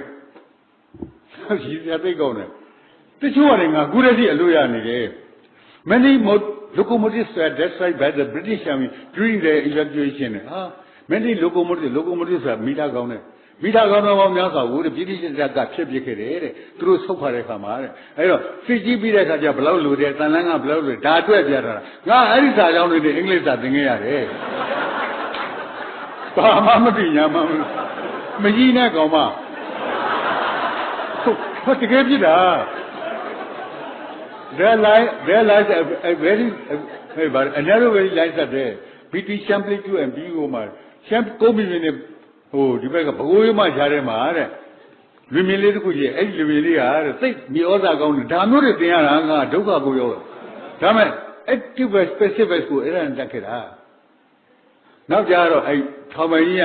ကြီးစရာသိကောင်းတယ်တချို့ကလည်းငါခုတည်းကြီးအလို့ရနေတယ် many locomotives were destroyed by the British Army during the evacuation ဟာ many locomotives ဆိုတာမီတာကောင်းတယ်မိသားကောင်းတော်များစွာကိုပြည်တိကျကဖြစ်ဖြစ်ခဲ့တယ်တဲ့သူတို့ဆုတ်ခွာတဲ့ခါမှာတဲ့အဲ့တော့စစ်ကြီးပြီးတဲ့ခါကျဘလောက်လိုတယ်တန်လန်းကဘလောက်လိုဒါအတွက်ပြတာငါအဲ့ဒီစာကြောင်းတွေအင်္ဂလိပ်စာသင်ခဲ့ရတယ်ဘာမှမသိညာမှမကြီးနဲ့ကောင်မဟုတ်တကယ်ဖြစ်တာ their life a very another very life that there BT Champlain to and BO မှာ champ ကိုဘီနေဟိုဒီဘက်ကဘကိုးရမရှားထဲမှာတဲ့လူမြင်လေးတစ်ခုကြီးအဲ့ဒီလူမြင်လေးကတဲ့စိတ်မြေဩဇာကောင်းတယ်ဒါမျိုးတွေသင်ရတာငါဒုက္ခကိုရောက်ဒါမဲ့ active specific ကိုအဲ့ဒါတက်ခဲ့တာနောက်ကြတော့အဲ့ထောင်ပိုင်ကြီးက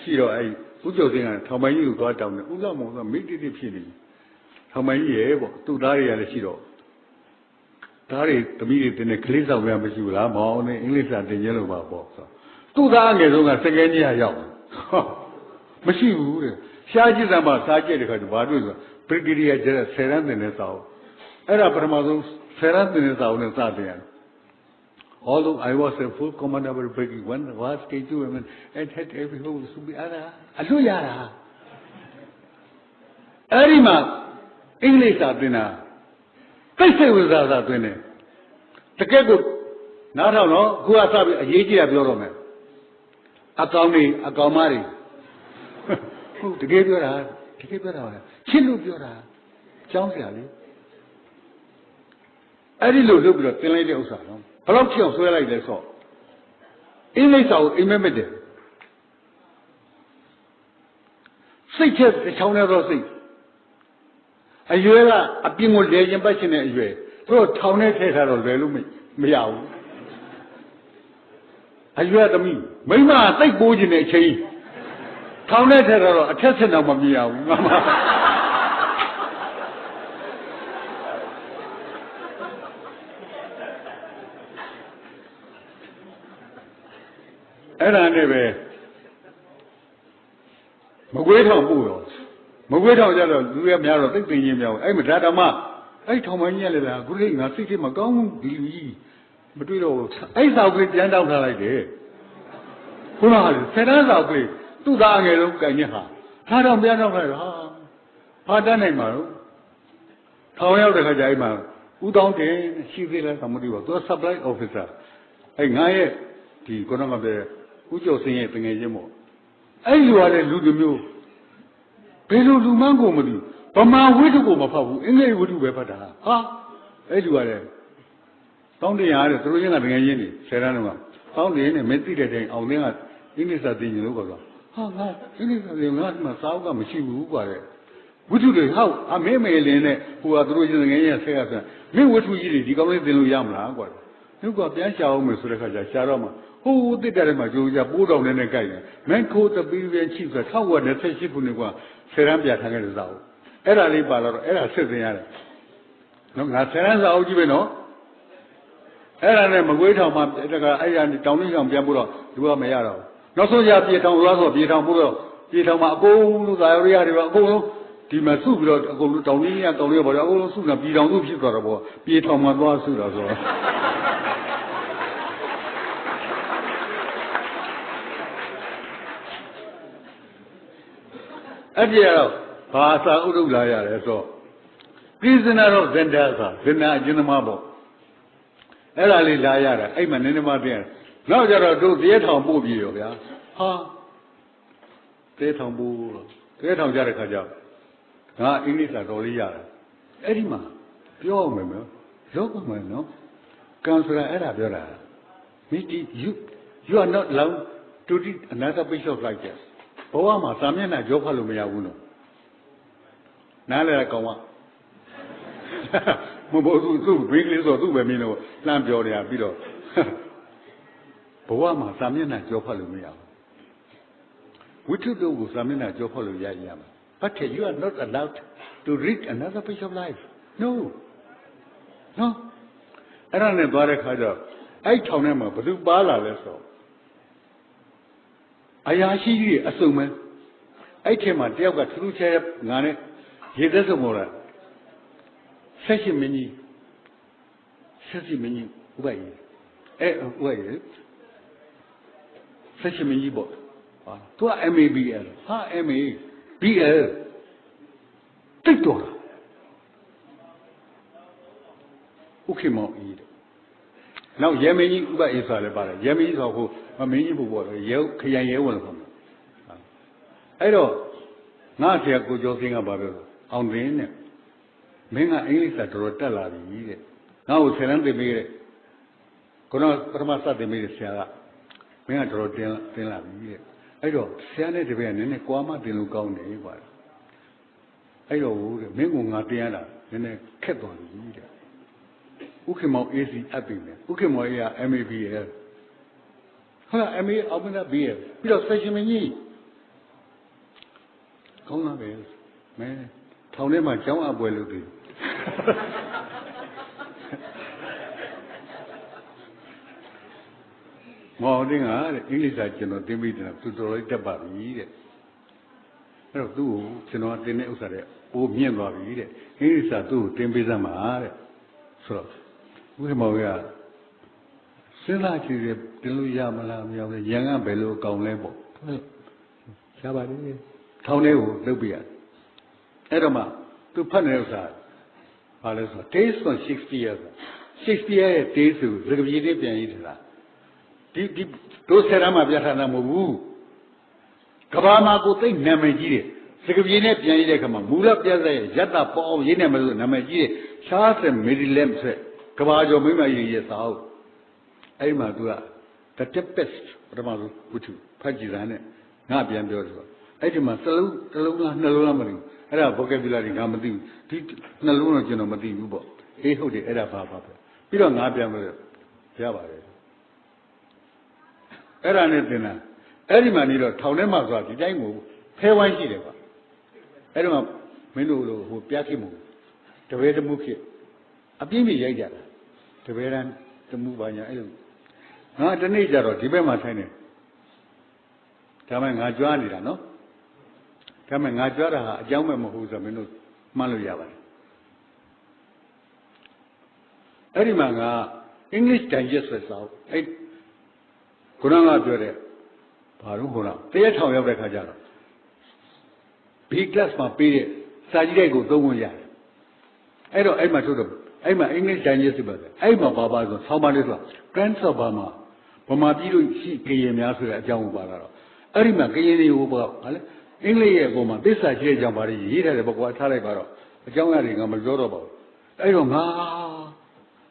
ရှိတော့အဲ့ဦးကျော်စင်းကထောင်ပိုင်ကြီးကိုသွားတောင်းတယ်ဦးလောက်မောင်ကမိတိတိဖြစ်နေထော ထောင်မကြီးရဲ့ပေါ့သူ့သားတွေကလည်းရှိတော့သားတွေသမီးတွေတင်တဲ့ကလေးဆောင်များမရှိဘူးလားမောင်နဲ့အင်္ဂလိပ်စာတင်ကျင်းလို့ပါပေါ့ဆိုသူ့သားငယ်ဆုံးကစကဲကြီးရောက်မရှိဘူးတဲ့ရှားကြည့်စမ်းပါစားကြည့်တဲ့ခါကျဘာတွေ့ဆိုပရိတိရိယကျတဲ့10ရန်တင်တဲ့စာအုပ်အဲ့ဒါပထမဆုံး10ရန်တင်တဲ့စာအုပ်နဲ့စတင်ရတယ်Although I was a full commander of the brigade, one was K2 and had every whole to be other. Aluyara. Arima English are dinner. They say with us dinner. The Keku, not know who are a Yaji of your man. Akamari. To give your heart, to give your heart. Chill of your heart. Sounds really. I didn't look at the lady also. ဘလောက်ချောင်ဆွဲလိုက်လဲဆိုအင်းလိပ်စာကိုအိမ်မက်မက်တယ်စိတ်ချက်ချောင်းနေတော့စိတ်အရွယ်ကအပြင်းကိုလဲရင်ပတ်ရှင်တဲ့အရွယ်သူတို့ထောင်နဲ့ထည့်ထားတော့လွယ်လို့မရဘူးအရွယ်သမီးမိမသိပ်ပိုးခြင်းတဲ့အချိန်ထောင်နဲ့ထည့်ထားတော့အထက်ဆက်တော့မမြင်ရဘူးငါမအဲ့ဒါနဲ့ပဲမကွေးထောင်ပို့ရောမကွေးထောင်ကြတော့လူရများတော့သိသိချင်းများအဲ့မဒါဓမ္မအဲ့ထောင်မကြီးရလေလားခုလေးငါစိတ်ထဲမကောင်းဘူးဒီလူကြီးမတွေ့တော့အဲ့စာကလေးပြန်တောက်ထားလိုက်တယ်ခုနကဆယ်တန်းစာကလေးသူ့သားအငယ်ဆုံးကန်ညက်ဟာထားတော့ပြန်တောက်လိုက်ဟာဘာတတ်နိုင်မှာတော့ထောင်ရောက်တဲ့ခါကျအဲ့မှာဦးတောင်းတင်ရှိသေးလားသမတိပါသူက supply officer အဲ့ငါရဲ့ဒီခုနကပြောဦးကျော်စင်းရဲ့တငယ်ချင်းပေါ့အဲ့လူကလည်းလူတစ်မျိုးဘယ်လိုလူမှန်းကိုမသိဗမာဝိတုကိုမဖောက်ဘူးအင်္ဂလိပ်ဝိတုပဲဖတ်တာဟာအဲ့လူကလည်းတောင်းတင်ရတယ်သူတို့ချင်းကတငယ်ချင်းတွေဆယ်တန်းတော့တောင်းတင်နေမသိတဲ့တိုင်အောင်သင်းကအင်္ဂလိပ်စာသိရင်လို့ကတော့ဟာငါအင်္ဂလိပ်စာသိငါ့မှာစာအုပ်ကမရှိဘူးကွာတဲ့ဝိတုတွေဟောက်အမေမေလင်းနဲ့ဟိုကသူတို့ချင်းတငယ်ချင်းဆဲကပြန်မင်းဝိတုကြီးတွေဒီကောင်းလေးသင်လို့ရမလားကွာသူကပြန်ရှာအောင်မယ်ဆိုတဲ့ခါကျရှာတော့မှဟိုးတစ်တယ်မှာကြိုးကြပိုးတော်နဲ့ကြိုက်တယ်မင်းခိုးတပီးပြန်ချိဆို1928ခုနှစ်ကဆယ်ရန်ပြထားခဲ့တဲ့စာအုပ်အဲ့ဒါလေးပါတော့အဲ့ဒါစစ်စင်ရတယ်နော်ငါဆယ်ရန်စာအုပ်ကြီးပဲနော်အဲ့ဒါနဲ့မကွေးထောင်မှာတကအဲ့ရတောင်းလေးဆောင်ပြန်ပို့တော့သူကမရတော့နောက်ဆုံးကြပြေထောင်သွားဆိုပြေထောင်ပို့တော့ပြေထောင်မှာအကုန်လုံးသာရရတွေပါအကုန်လုံးဒီမှာစုပြီးတော့အကုန်လုံးတောင်းလေးတောင်းလေးပေါ့အကုန်လုံးစုတာပြေထောင်စုဖြစ်သွားတော့ပေါ့ပြေထောင်မှာသွားစုတာဆိုတော့အဲ့ဒီတော့ဘာသာဥဒ္ဒလာရတယ်ဆိုကိစ္စနာတော့ဇန္တာသာဇန္နာအကျဉ်းသမားပေါ့အဲ့ဒါလေးလာရတာအဲ့မှာနည်းနည်းမှသိရတယ်နောက်ကြတော့တို့တဲထောင်ပို့ပြီရောဗျာဟာတဲထောင်ပို့တဲထောင်ကြတဲ့ခါကျငါအင်္ဂလိပ်စာတော်လေးရတယ်အဲ့ဒီမှာပြောအောင်မယ်လောကမှာနော်ကန်ဆိုတာအဲ့ဒါပြောတာမိတိ you are not allowed to read another page of like thisဘဝမှာစာမျက်နှာကြောဖတ်လို့မရဘူးနော်နားလဲကောင်ကမဟုတ်သူဘင်္ဂလီဆိုသူ့ပဲမင်းတို့လှမ်းပြောနေတာပြီးတော့ဘဝမှာစာမျက်နှာကြောဖတ်လို့မရဘူးဝိတုတို့ကိုစာမျက်နှာကြောဖတ်လို့ရမှာ but you are not allowed to read another page of life no အဲ့ဒါနဲ့သွားတဲ့ခါကျအဲ့ထောင်ထဲမှာဘယ်သူပါလာလဲဆိုအရာရှိကြီးအစုံမဲအဲ့ထဲမှာတယောက်ကထူးထူးခြားခြားငါနဲ့ရေသက်စုံပေါ်လာဆက်ရှိမင်းကြီးဥပ္ပါကြီးဥပ္ပါကြီးဆက်ရှိမင်းကြီးပေါ့ဟာသူက MABL ဟာ MABL တိတ်တော်ဥက္ကမောင်ကြီးနောက်ရဲမင်းကြီးဥပ္ပါအေးဆိုလည်းပါတယ်ရဲမင်းကြီးဆိုဟိုမင်းကြီးဘုဘောရဲခရိုင်ရဲဝင်လို့ခေါ်မှာအဲ့တော့ငါဆရာကိုကျော်စင်းကဘာပြောအောင်သိင်းနဲ့မင်းကအင်္ဂလိပ်စာတော်တက်လာပြီတဲ့ငါ့ကိုဆယ်တန်းသင်ပေးတဲ့ခုနပထမစတင်ပေးတဲ့ဆရာကမင်းကတော်တင်လာပြီတဲ့အဲ့တော့ဆရာနဲ့တပည့်ကနည်းနည်းကွာမတင်လို့ကောင်းတယ်ကွာအဲ့တော့တဲ့မင်းကငါတင်ရတာနည်းနည်းခက်သွားပြီတဲ့ဥက္ကမောင် AC အပ်ပြီမယ်ဥက္ကမောင်ကြီးက MABL ဟုတ်လား MA အောင်မလား BL ပြီးတော့ section မင်းကြီးကောင်းလားပဲမဲ ထောင်ထဲမှာကျောင်းအပွဲလုပ်တယ်မောင်တင်းကအင်္ဂလိပ်စာကျွန်တော်သင်ပြီးတယ်သူတော်လေးတက်ပါပြီတဲ့အဲ့တော့သူ့ကိုကျွန်တော်တင်တဲ့ဥစ္စာတဲ့ပိုးမြင့်သွားပြီတဲ့အင်္ဂလိပ်စာသူ့ကိုတင်ပေးစမ်းပါတဲ့ဆိုတော့ဦးမောင်ကစဉ်းစားကြည့်တယ်တင်လို့ရမလားမရဘူးရန်ကဘယ်လိုအကောင်လဲပေါ့ရပါတယ်ထောင်းလေးကိုလုပ်ပြရအဲ့တော့မှသူဖတ်နေတဲ့ဥစ္စာဘာလဲဆိုတော့ Tales from Shakespeare ရဲ့ Tales ကိုစကားပြေးပြန်ရေးထားတာဒီတို့ဆယ်တန်းမှာပြထားတာမဟုတ်ဘူးကဘာမှာကိုသိနာမည်ကြီးတယ်စကားပြေးနဲ့ပြန်ရေးတဲ့အခါမှာမူလပြတ်ရဲ့ရတ္တပေါအောင်ရေးနေမှလို့နာမည်ကြီးတယ်ရှားစင်မီဒီလမ်ဆိုကဘာကျော်မိမကြီးရဲ့စာအုပ်အဲ့မှာသူက the tempest ပထမဆုံးဝတ္ထုဖတ်ကြည့်တာနဲ့ငါပြန်ပြောဆိုတော့အဲ့ဒီမှာတစ်လုံးလားနှလုံးလားမသိဘူးအဲ့ဒါ vocabulary ငါမသိဘူးဒီနှလုံးတော့ကျွန်တော်မသိဘူးပေါ့အေးဟုတ်တယ်အဲ့ဒါဘာပဲပြီးတော့ငါပြန်ပြောရပါတယ်အဲ့ဒါနဲ့သင်တာအဲ့ဒီမှာနေတော့ထောင်ထဲမှာဆိုတာဒီတိုင်းကိုဖဲဝိုင်းရှိတယ်ကွာအဲ့ဒီမှာမင်းတို့ဟိုပြားဖြစ်မှုတပည့်တမှုဖြစ်အပြင်းပြရိုက်ကြတာတပည့်တန်းတမှုပါညာအဲ့လိုငါတနေ့ကျတော့ဒီဘက်မှာထိုင်နေဒါမှငါကြွားနေတာနော်ဒါမှငါကြွားတာဟာအကြောင်းမဲ့မဟုတ်ဆိုမင်းတို့မှန်းလို့ရပါတယ်အဲ့ဒီမှာငါ English Digest ဆိုစာအဲ့ခုနကပြောတဲ့ဘာလို့ခေါ်လားတရက်ထောင်ရောက်တဲ့ခါကျတော့ B class မှာပေးတဲ့စာကြည့်တဲ့ကိုသုံးဝင်ရတယ်အဲ့တော့အဲ့မှာထုတ်တော့အဲ့မှာ English Digest ပဲအဲ့မှာဘာဆိုဆောင်းပါလေးဆိုတာ Trends of Burma ဗမာပြည်လို့ရှိကရင်များဆိုတဲ့အကြောင်းကိုပါတော့အဲ့ဒီမှာကရင်တွေဟိုပေါ့ဟာလေအင်္ဂလိပ်ရဲ့အပေါ်မှာသစ္စာရှိတဲ့အကြောင်းပါလေးရေးထားတယ်ပေါ့ကွာထားလိုက်ပါတော့အကြောင်းအရာတွေကမပြောတော့ပါဘူးအဲ့တော့ငါ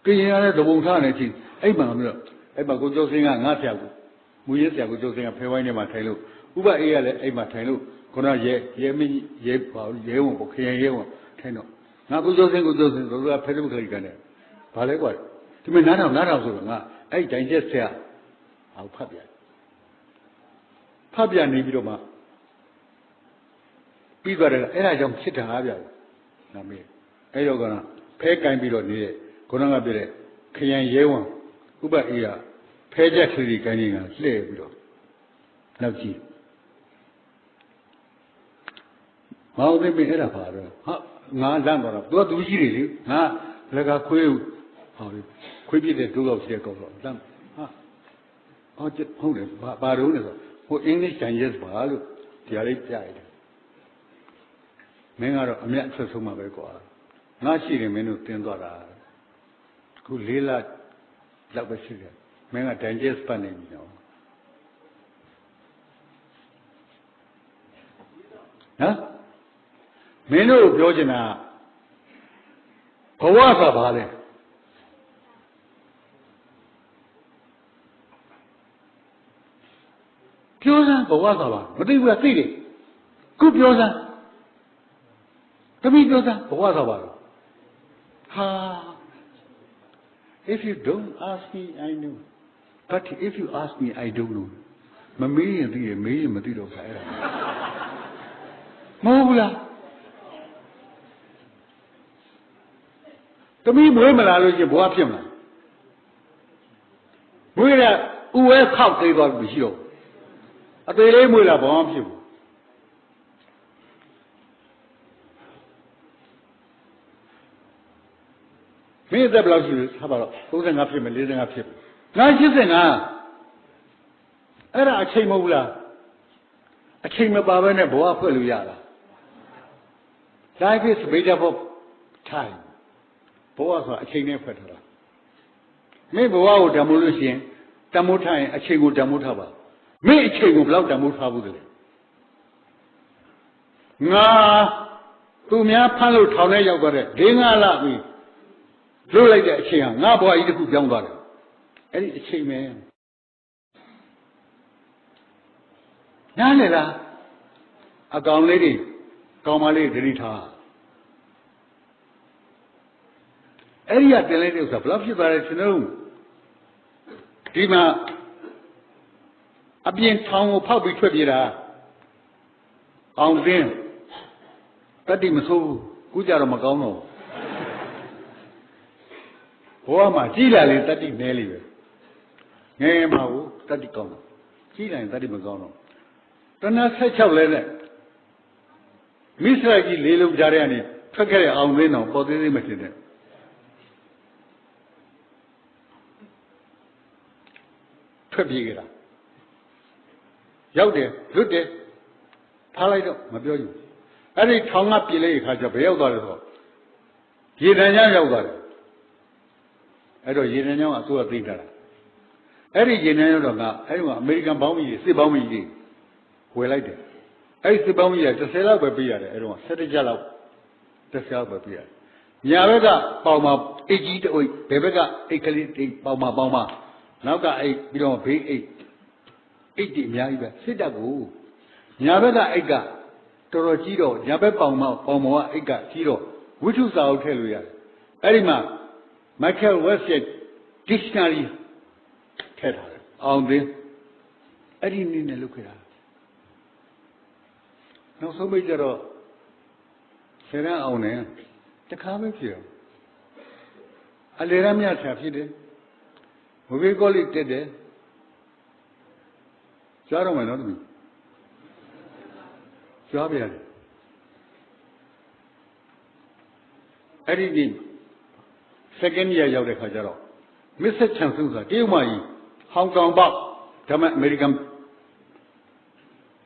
ကရင်ရတဲ့သဘုံထားနေချင်းအဲ့မှာမျိုးအဲ့မှာကိုကျော်စင်းကငါဆရာကိုမူရေးဆရာကိုကျော်စင်းကဖဲဝိုင်းထဲမှာထိုင်လို့ဥပအေးကလည်းအဲ့မှာထိုင်လို့ခုနရဲမင်းရဲပါရဲဝန်ပေါ့ခရင်ရဲဝန်ထိုင်တော့ငါကိုကျော်စင်းတို့ကဖဲထုတ်ခလိုက်ကန်တယ်ဘာလဲကွာဒီမနားထောင်ဆိုတော့ငါအဲ့တိုင်ချက်ဆရာဟောဖတ်ပြန်နေပြီးတော့မှပြီးသွားတယ်အဲ့ဒါကြောင့်ဖြစ်တာဗျာနာမည်အဲ့တော့ကဖဲကင်ပြီးတော့နေတဲ့ခုနကပြတဲ့ခရံရဲဝန်ဥပအေးကဖဲချက်ကလေးကိုင်းနေတာလှည့်ပြီးတော့နောက်ကြည့်မောင်သိမ့်အဲ့ဒါပါတော့ဟာငါလန့်သွားတော့သူကြီးတွေလေငါလက်ကခွေးဟောခွေးပြတဲ့ဒုက္ခရှိတဲ့ကောက်တော့လန့်ဟာဟုတ်တယ်ဘာလို့လဲဆိုဟို English Digest ပါလို့တရားလေးပြရတယ်မင်းကတော့အမျက်အဆက်ဆုံးမှာပဲကွာငါရှိတယ်မင်းတို့တင်းသွားတာခု၄လလောက်ပဲရှိတယ်မင်းက Digest ပတ်နေပြီနော်မင်းတို့ပြောချင်တာဘဝဆိုပါလေပြောစမ်းဘဝဆိုပါမသိဘူးလားသိတယ်ခုပြောစမ်းသမီးပြောစမ်းဘဝဆိုပါတော့ဟာ if you don't ask me I know but if you ask me I don't know မမေးရင်သိရမေးရင်မသိတော့ဘူးအဲ့ဒါမဟုတ်ဘူးလားသမီးမွေးမလာလို့ချင်းဘဝဖြစ်မလားမွေးတဲ့ဥဝဲခောက်သေးသွားပြီရှိတော့အသေးလေးမွေးလာဘာမှဖြစ်ဘူးမင်းအသက်ဘယ်လောက်ရှိလဲထားပါတော့35ဖြစ်မယ်45ဖြစ်ငါ85အဲ့ဒါအချိန်မဟုတ်ဘူးလားအချိန်မပါဘဲနဲ့ဘဝဖွဲ့လို့ရတာ Life is made up of time ဘဝဆိုတာအချိန်နဲ့ဖွဲ့ထားတာမင်းဘဝကိုတမိုးလို့ရှိရင်တမိုးထားရင်အချိန်ကိုတမိုးထားပါမင်းအချိန်ကိုဘယ်လောက်တမိုးထားဘူးလဲငါသူများဖမ်းလို့ထောင်ထဲရောက်သွားတဲ့4-5လပြီလွတ်လိုက်တဲ့အချိန်ဟာငါဘဝကြီးတစ်ခုပြောင်းသွားတယ်အဲ့ဒီအချိန်ပဲနားလေလားအကောင်လေးတွေကောင်မလေးတွေတတိထားအဲ့ဒီကတင်လိုက်တဲ့ဥစ္စာဘယ်လောက်ဖြစ်သွားလဲရှင်တို့ဒီမှာအပြင်ထောင်ကိုဖောက်ပြီးထွက်ပြေးတာအောင်သိတတိမဆိုး ကူကြတော့မကောင်းတော့ဘဝမှာကြီးလာလေတတိနဲလေးပဲငယ်မှာကိုတတိကောင်းတော့ကြီးလာရင်တတိမကောင်းတော့တဏှာ16လဲနဲ့မိစ္ဆရာကြီးလေးလုံးကြားတဲ့ကနေထွက်ခဲ့တဲ့အောင်သိန်းတော်ပေါ်သေးသေးမဖြစ်တဲ့ထွက်ပြေးကြတာရောက်တယ်လွတ်တယ်ထားလိုက်တော့မပြောဘူးအဲ့ဒီထောင်ကပြေးလိုက်ခါကျဘယ်ရောက်သွားလဲဆိုတော့ရေတံချောင်းရောက်သွားတယ်အဲ့တော့ရေတံချောင်းကအစိုးရသိထားတာအဲ့ဒီရေတံချောင်းတော့ကအဲ့ဒီမှာအမေရိကန်ဘောင်းကြီးစစ်ဘောင်းကြီးဝယ်လိုက်တယ်အဲ့ဒီစစ်ဘောင်းကြီးက30လောက်ပဲပေးရတယ်အဲ့တော့17ကျပ်လောက်30လောက်ပဲပေးရတယ်ညာဘက်ကပေါင်မှာအိတ်ကြီးတအိတ်ဘယ်ဘက်ကအိတ်ကလေးပေါင်မှာနောက်ကအိတ်ပြီးတော့ဘေးအိတ်ဒီအများကြီးပဲစစ်တပ်ကိုညာဘက်ကအိတ်ကတော်တော်ကြီးတော့ညာဘက်ပေါင်မောကအိတ်ကကြီးတော့ဝိထုစာအုပ်ထည့်လို့ရတယ်အဲ့ဒီမှာ Michael West ရဲ့ dictionary ထည့်ထားတယ်အောင်သိအဲ့ဒီနည်းနဲ့လုပ်ခဲ့တာနောက်ဆုံးပိတ်ကြတော့ဆယ်ရန်အောင်တယ်တခါပဲဖြစ်ရောအလေရမြတ်ဆရာဖြစ်တယ်ဘုရားကောလိတက်တယ်ကြားတော့မယ်နော်သမီးကြားပြရတယ်အဲ့ဒီနေ့ second year ရောက်တဲ့ခါကျတော့မစ္စချန်ဆူဆိုတာတရုတ်မကြီးဟောင်ကောင်ပေါက်ဒါမှအမေရိကန်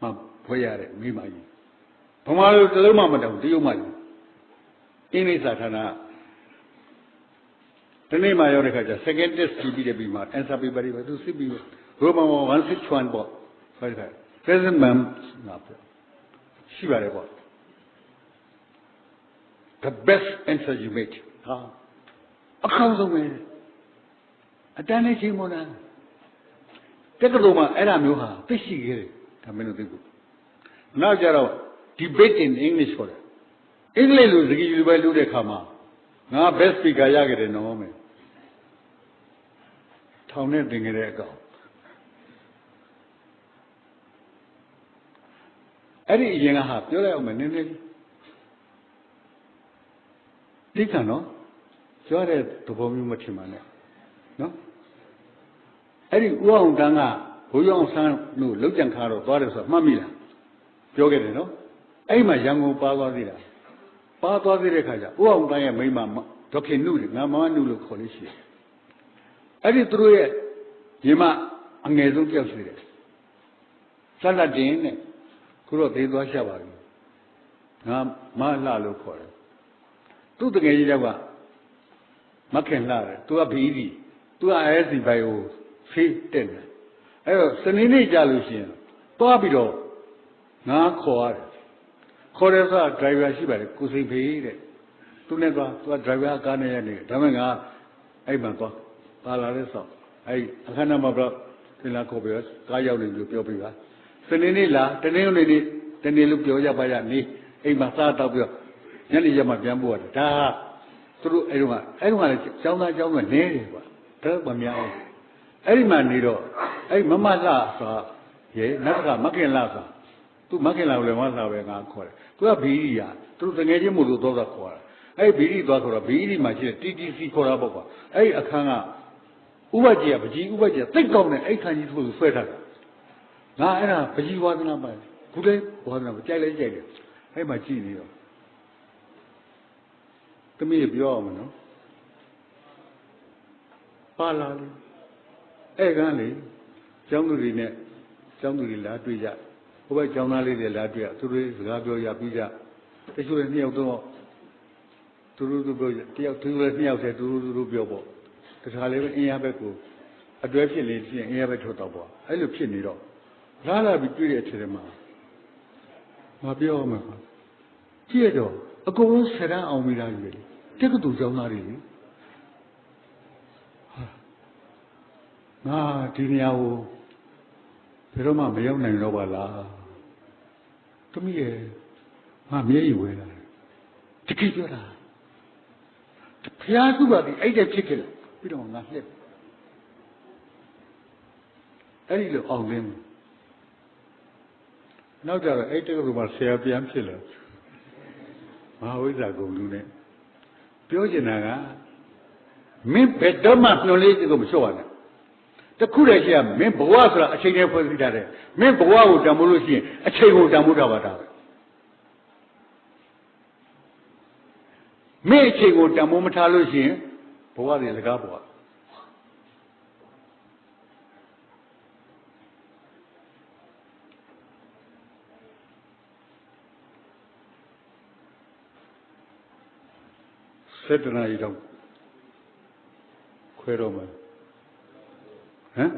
မှာဖွေးရတယ်မိမကြီးဗမာလိုတလုံးမှမတောင်တရုတ်မကြီးအင်္ဂလိပ်စာဌာနဒီနေ့မှရောက်တဲ့ခါကျ second test ကြည့်ပြီးတဲ့ပြီးမှ answer paper တွေပဲသူစစ်ပြီး Roman 161ပေါ့ဆိုတဲ့ present man နာပြောရှိပါတယ်ပေါ့ the best answer you made ဟာအကောင်းဆုံးပဲအတန်းနဲ့ချိန်မလားတက္ကသိုလ်မှာအဲ့ဒါမျိုးဟာသိရှိခဲ့တယ်ဒါမင်းတို့သိဖို့နောက်ကြတော့ debate in English ခေါ်တယ်အင်္ဂလိပ်လိုစကားယူပဲလုပ်တဲ့ခါမှာငါ best speaker ရခဲ့တယ်နော်မယ်ထောင်နဲ့တင်ခဲ့တဲ့အကောင်အဲ့ဒီအရင်ကဟာပြောလိုက်အောင်မယ်နည်းနည်းသိခံနော်ပြောတဲ့သဘောမျိုးမထင်ပါနဲ့နော်အဲ့ဒီဥအောင်တန်းကဘိုးရောင်ဆန်းတို့လောက်ကြံခါတော့သွားတယ်ဆိုမှတ်မိလားပြောခဲ့တယ်နော်အဲ့မှာရန်ကုန်ပါသွားသေးတာပါသွားသေးတဲ့ခါကျဥအောင်တန်းရဲ့မိန်းမဒေါခင်နုလေငါမမနုလို့ခေါ်လို့ရှိတယ်အဲ့ဒီသူတို့ရဲ့ညီမအငယ်ဆုံးတယောက်ရှိတယ်ဆလတ်တင်နဲ့ခုတော့သေးသွားရှာပါပြီငါမလှလို့ခေါ်တယ်သူ့တကယ်ကြီးတော့ကမခင်လှတယ်သူကဘီဒီသူကအဲစီဘိုင်ကိုဖေးတက်တယ်အဲ့တော့စနေနေ့ကြလို့ရှိရင်သွားပြီးတော့ငါခေါ်ရတယ်ခေါ်တယ်ဆိုတာဒရိုင်ဘာရှိပါတယ်ကိုစိန်ဖေးတဲ့သူနဲ့သွားသူကဒရိုင်ဘာကားနဲ့ရနေတယ်ဒါပေမဲ့ငါအဲ့မှာသွားပါလာတဲ့ဆောက်အဲ့အခမ်းအနားမှာတော့သင်လာခေါ်ပြီးကားရောက်နေလို့ပြောပြပါစနေနေ့လားတနေ့နေ့တနေ့လို့ပြောရပါရနေအိမ်မှာစားတော့ပြီးညနေရက်မှပြန်ပို့ရတယ်ဒါသူတို့အဲ့တော့လည်းကျောင်းသားနည်းတယ်ကွာဒါတော့မများဘူးအဲ့ဒီမှာနေတော့အဲ့မမလှဆိုရေနောက်ကမခင်လှဆိုသူမခင်လှကိုလည်းမလှပဲငါခေါ်တယ်သူကဘီဒီယာသူတို့တငယ်ချင်းမို့လို့တော့ခေါ်တာအဲ့ဘီဒီသွားခေါ်တော့ဘီဒီမှာရှိတဲ့ TTC ခေါ်တာပေါ့ကွာအဲ့အခန်းကဥပကြီးကပကြီးဥပကြီးသိတ်ကောင်းတဲ့အဲ့ခန်းကြီးသူ့ကိုဆွဲထားတာငါအဲ့ဒါပကြီးဝါသနာပါခုလေးဝါသနာကြိုက်တယ်အဲ့မှာကြည့်နေတော့သမီးပြောအောင်မနော်ပါလာလေအဲ့ကန်းလေကျောင်းသူတွေနဲ့ကျောင်းသူတွေလာတွေ့ကြဟိုဘက်ကျောင်းသားလေးတွေလာတွေ့သူတို့စကားပြောရပြီးကြတချို့လည်းနှစ်ယောက်တော့သူတို့ပြောတယောက်သူတို့လည်းနှစ်ယောက်တည်းသူတို့ပြောပေါ့တခါလေအင်းရဘက်ကိုအတွဲဖြစ်လေဖြစ်ရင်အင်းရဘက်ထွက်တော့ပေါ့အဲ့လိုဖြစ်နေတော့လာပြီးတွေ့တဲ့အချိန်မှာမပြောမှပါကြည့်ရတော့အကုန်လုံးဆယ်တန်းအောင်မိတာကြီးလေတက္ကသိုလ်ကျောင်းသားတွေလေငါဒီနေရာကိုဘယ်တော့မှမရောက်နိုင်တော့ပါလားသမီးရဲ့ငါမျက်ရည်ဝဲလာတယ်တကယ်ပြောတာဖျားစုပါသည်အဲ့တဲ့ဖြစ်ခဲ့တယ်ပြီးတော့ငါလှက်အဲ့ဒီလိုအောင်လင်းနောက်ကြတော့အဲ့တက္ကသိုလ်မှာဆရာပြန်ဖြစ်လာ Mahaviza Gundune. Piogenaga. Min Pedama no lady go so. The Kurashia, Min Boasa, a chain for the Dare. Min Boa Damulusi, a chain of Damudavata. May chain of Damumatalusi, Boa the Gabua. Setana you don't. Queroma. Huh?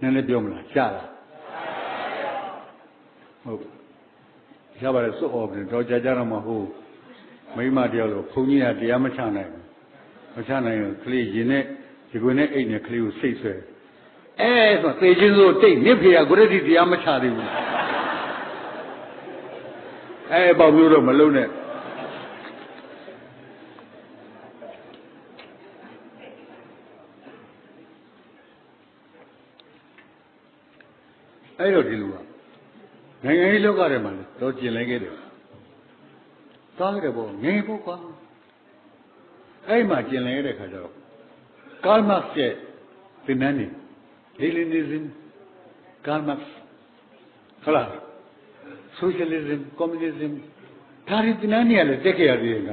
Nenediomla, Jala. Oh, Jabba so often, Rojajaramahu, Maima Diallo, Punia, the Amachana, Machana, Clee, Jinet, the Gwinnett, in a clue, say so. Eh, so they just take Nipia, good at the Amachari. Eh, about Euro Malone. I don't know. I look at him, don't you like it? Talk about Napoca. I imagine later. Karl Marx said, the nanny, Leninism, Karl Marx, class, socialism, communism, Tari the nanny, I'll take care of you.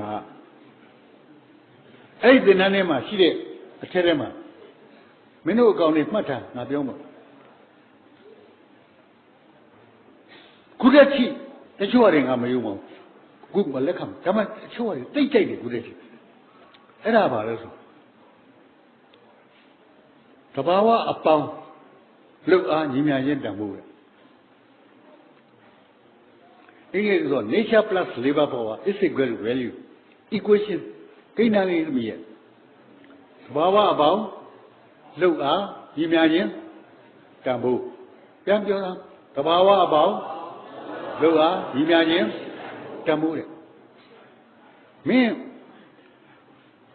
I the nanema, she did a terema. Meno Gauni Mata, Nabioma. Kudachi, the showing Amayumo. Good Malakam, come on, show it, they take it, Kudachi. Eraba. Tabawa a pound. Look on Yimia Move. It is nature plus labor power is equal value. Equation, Kinani is me. Tabawa about. Look on Yimia Tambu. Yamjona, Tabawa about. Loa, Yimia, Tamure. Me,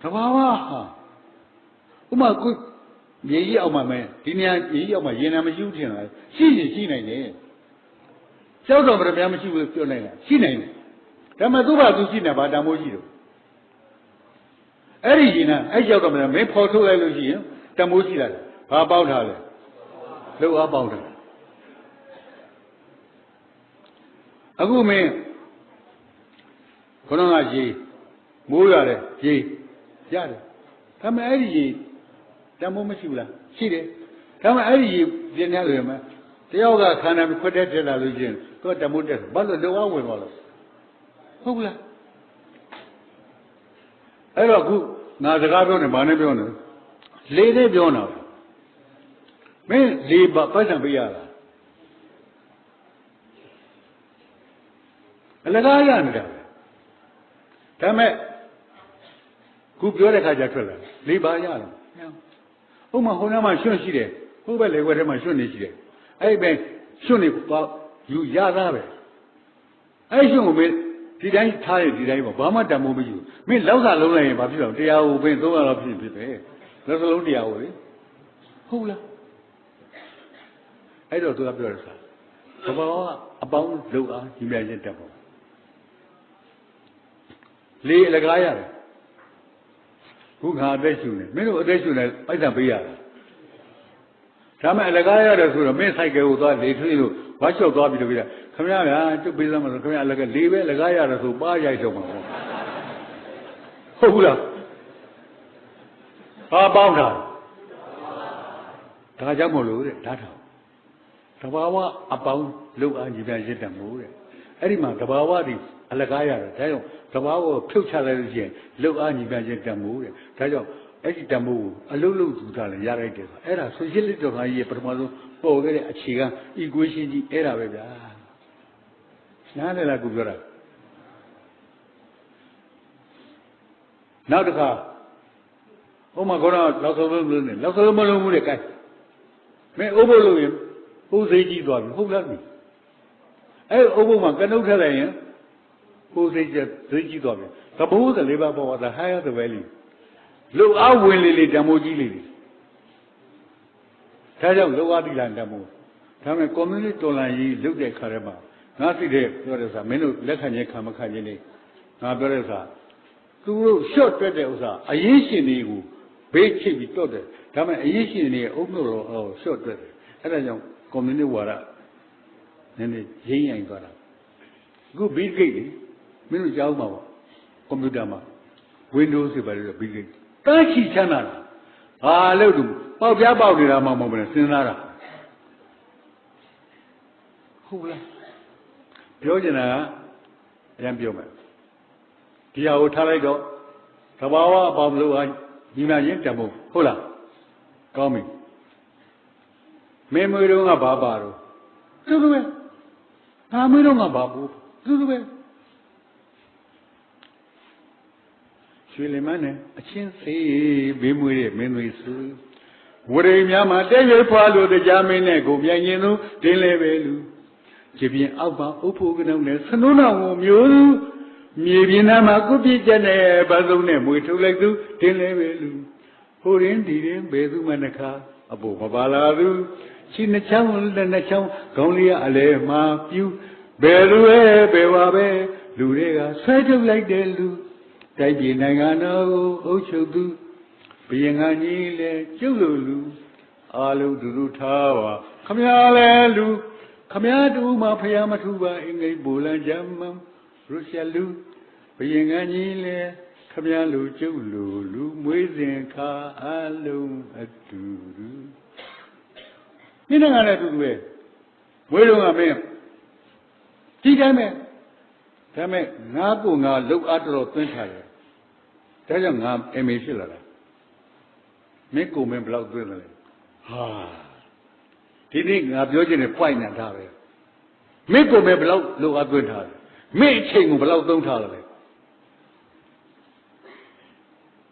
Tawawa. Uma good ye of my man, Dinia, ye of my Yenama Utian. She is name. South of the Yamashi will your name. She name. Tamaduba to Sina Badamoji. Erigina, I shall come and make Porto Elogia, Tamusi, about her. Low about her. Agume Corona G, Murare, G, Yard. Come Eddie, Tamomashula, Chile. Come Eddie, Generalma. The Yoga can have put that in a region, got the Mutter, but the one with all. Hula. I go, now the Rabon and Banabiona. Lady Biona. May leave Papa Biala. Lagaya. Tame Kupiora Kajatola, Libaya. Uma Honama Shunshire, who will let my Shunishire. I beg Shuni, you Yarabe. I show me, did I tire, did I, Bama Damu? Me Lausa Lola, Babylon, they are open to all of people. That's a lonely hour. Hula. I don't do a bird. About Loa, imagine Temple. Lay Lagaya. Who had this unit? Many of this unit, I don't be a. Some Lagaya, who may cycle without they tell you, what's your copy to be there? Come here, to be some of the like a leave Lagaya to buy I don't know. Hula. About her. Tajamolo, Tata. Tabawa, about look and you can get move. Erima, Tabawa, Alagaya, Tayo, Tabawa, Puchalage, look and you can get move. Tayo, Editamu, a lulu to tell Yarate. Era, so you little my year, Promodo, oh, a chiga, equation, era. Nana Gugura. Now the car. Oh my God, lots of them, lots of them are may overlook him. Who's a God? Who loves me? I overman can tell him. Who's a God? Suppose the labor for the higher the value. Look how willingly Damoji lily. Tell them, look at the land Damo. Come a community to lie, look at Karama. ngã xí thếပြောတယ်ဆိုတာမင်းတို့လက်ခံခြင်းခံမခံခြင်းနေငါပြောတယ်ဆိုတာသူတို့ရှော့တွက်တဲ့ဥစ္စာအရေးရှင်တွေကိုဘေးချိတ်ပြီးတော့တယ်ဒါပေမဲ့အရေးရှင်တွေအုပ်လို့တော့ရှော့တွက်တယ်အဲ့ဒါကြောင့်ကွန်မြူနစ်ဝါဒနည်းနည်းရင်းရင်သွားတာအခုဘီဂိတ်လေမင်းတို့ကြားဦးမှာပေါ့ကွန်ပျူတာမှာ Windows တွေပါတယ်ဘီဂိတ်တန်းချီချမ်းသာတာဟာလို့သူပေါက်ပြားပေါက်နေတာမှမဟုတ်ဘူးလေစဉ်းစားတာဟုတ်လားပြောချင်တာကအရင်ပြောမယ်ဒီဟာကိုထားလိုက်တော့သဘာဝအပေါင်းလို့ဟာညီမရင်းတမို့ဟုတ်လားကောင်းပြီမင်းမွေးတော့ကဘာပါတော့သူတို့ပဲငါမွေးတော့ကဘာဘူးသူတို့ပဲရွှေလင်မနဲ့အချင်းစေးဘေးမွေးတဲ့မင်းသွေးစုဝရိများမှာတဲ့ရွေဖွာလို့တရားမင်းနဲ့ကိုမြိုင်ရင်သူတင်းလဲပဲလူကြည်ပြင်းအောက်ပါအုပ်ဖို့ကနှုတ်နဲ့စနုံးတော်ကိုမျိုးသူမြေပြင်သားမှာကုပြည့်ချက်နဲ့ဘာသုံးနဲ့မွေထုတ်လိုက်သူတင်းလဲပဲလူဟိုရင်းဒီရင်းဘယ်သူမှနှခါအဖို့မပါလာသူချီနှချောင်းလက်နှချောင်းခေါင်းလေးကအလဲမှာပြူဘယ်လူရဲ့ဘယ်ပါပဲလူတွေကဆွဲထုတ်လိုက်တဲ့လူတိုက်ပြည်နိုင်ငံတော်ကိုအုပ်ချုပ်သူဘယင်္ဂကြီးလဲကျုပ်လိုလူအာလုံးဒုရုထားပါခမရလဲလူခမရတူမှဖျားမထူပါအင်္ဂိတ်ဘူလန်ဂျမ်မရုရှားလူဘယင်္ဂကြီးလဲခမရလူကျုပ်လိုလူမွေးစဉ်ခါအလုံးအတူတူမင်းနိုင်ငံလည်းအတူတူပဲမွေးတော့ကမင်းဒီတိုင်းပဲဒါမဲ့ငါကိုငါလှုပ်အားတော်သွင်းထားတယ်ဒါကြောင့်ငါအမေဖြစ်လာတာမင်းကိုမင်းဘယ်လောက်သွင်းတယ်လဲဟာဒီနေ့ငါပြောချင်တဲ့ point နဲ့ဒါပဲမင်းကိုမင်းဘယ်လောက်လှုပ်အားသွင်းထားတယ်မင်းအချိန်ကိုဘယ်လောက်သုံးထားလဲ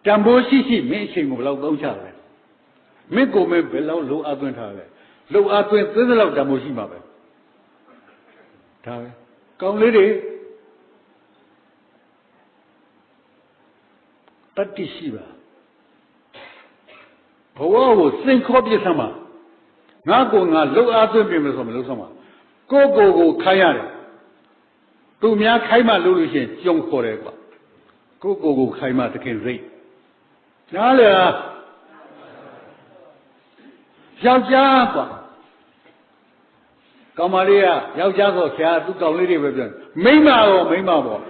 တံပိုးရှိရှိမင်းအချိန်ကိုဘယ်လောက်သုံးချလဲမင်းကိုမင်းဘယ်လောက်လှုပ်အားသွင်းထားလဲလှုပ်အားသွင်းသလောက်တံပိုးရှိမှာပဲဒါပဲကောင်းလေးတွေတတိရှိပါဘဝကိုစင်ခေါ်ပြသမှာငါကိုငါလှုပ်အားသွင်းပြင်လို့ဆိုမလို့ဆိုမှာကိုခိုင်းရတယ်သူများခိုင်းမှလို့လို့ရှိရင်ကြုံခေါ်တယ်ကွာကိုခိုင်းမှတခင်စိတ်နားလေယောက်ျားကွာကောင်မလေးကယောက်ျားဆိုဆရာသူ့ကောင်လေးတွေပဲပြောမိန်းမပေါ့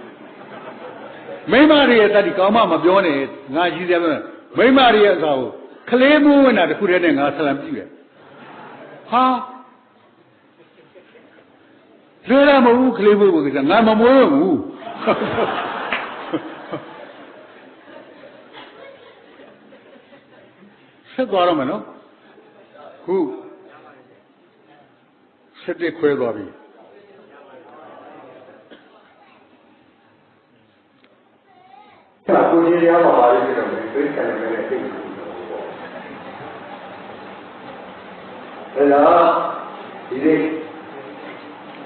မိန်းမတွေရဲ့တတိကောင်မမပြောနဲ့ငါရှိတယ်ပြောမိန်းမတွေရဲ့အစားကိုကလေးမွေးဝင်တာတခုတည်းနဲ့ငါဆလံပြည့်တယ်ဟာလွယ်တာမဟုတ်ဘူးကလေးမွေးဖို့ကငါမမွေးဘူးဆက်သွားတော့မယ်နော်ခု7ခွဲသွားပြီကိုကြီးရပါပါလိမ့်မယ်သိချင်တယ်လည်းသိတယ်အဲ့တော့ဒီနေ့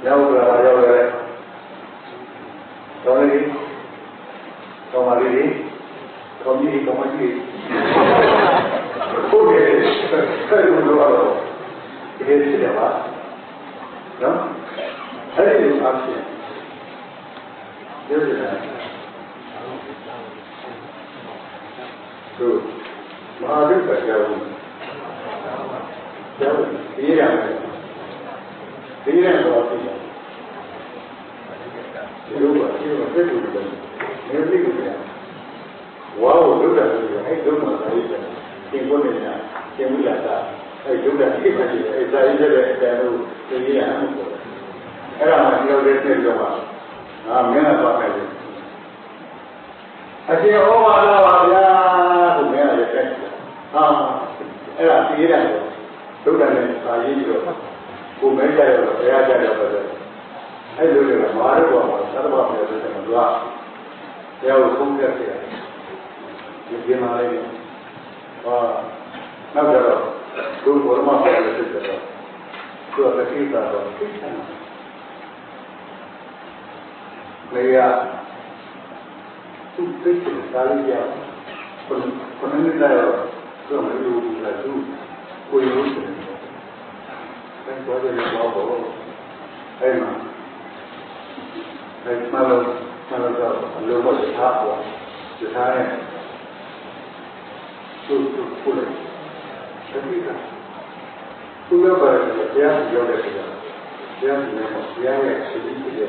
ရောက်လာတယ်တော်လေးတော်မလေးကောင်းကြီးဟုတ်တယ်ဆက်လို့တော့ဒီလိုဖြစ်တယ်ပါနော်အဲ့ဒီလိုအဖြစ်ရတယ်တို့မဟာဝိပ္ပကြောင့်ဒီရတယ်တော့ဒီလိုပါဒီလိုဆက်လို့တော့နေလိမ့်မယ်ဝါကိုလုပ်တယ်ဆိုရင်အဲ့ဒုက္ခသာရေးတယ်သင်ဖို့နေတာသင်မှုလာတာအဲ့ဒုက္ခသိမှရှိတယ်အဲ့စာရေးတဲ့အတန်ကိုသင်ရရမှာပေါ့အဲ့ဒါမှဒီလိုလေးသိတော့ပါငါမင်းနဲ့သွားခဲ့တယ်အရှင်ဩဝါဒပါဗျာကိုမင်းရတဲ့ဟာအဲ့ဒါသိရတယ်ဒုက္ခနဲ့စာရေးပြီးတော့ကိုမင်းကြရတော့ဘုရားကြရတော့အဲ့လိုလေမာရဘောမှာသတ္တဝါပြောတဲ့မှာသူကဘုရားကိုသုံးပြခဲ့တယ်ဒီပြင်းလာလိုက်တယ်ဟာနောက်တော့သူ့ဘောရမပြောလို့ဖြစ်တယ်တော့သူကသိတာတော့သိတယ်လေယာသူသိတဲ့စာလေးကြောင့်ကိုယ်နဲ့လည်းသူ့မလို့လာသူကိုယ်ရုံးတယ်ဘယ်တော့လဲဘောအဲ့မှာ लोगों से था हुआ जितना है तो पूरे सभी का पूरा बार क्या जो लेके जा क्या नहीं क्या है सभी के लिए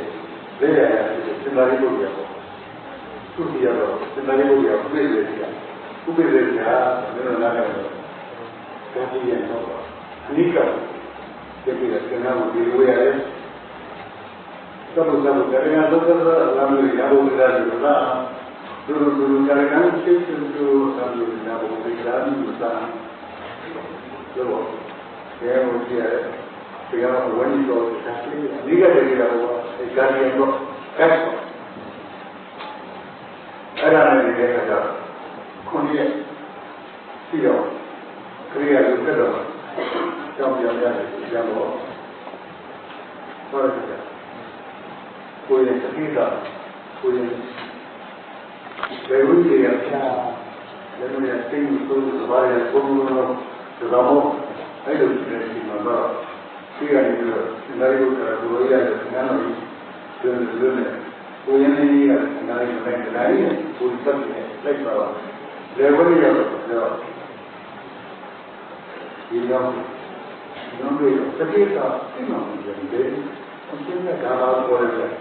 ले आया जिम्मेदारी को दिया तो दिया तो जिम्मेदारी को दिया पूरे ले दिया मेरे नाम है कैसी है तो निका जबकि रखना वो भी हुआ है सब करेगा तो नाम लिखा वो भी डालूंगा dulu kalian itu sambil nabung pikiran bisa loh ya mesti pegang wanita tapi liga dari awal ikan yang kok ada nanti dia kata kondisi tidak kerja juga dong jam kalau kita punya sekitar punya Begitu ya, dan yang tinggi itu sebagai pembunuh terlalu, itu tidak mana. Tiga itu dari dua ya, dengan itu punya ini ya, dari pusat ini, lagi bawah. Level ya, ini sekitar jadi, mungkin kalau boleh,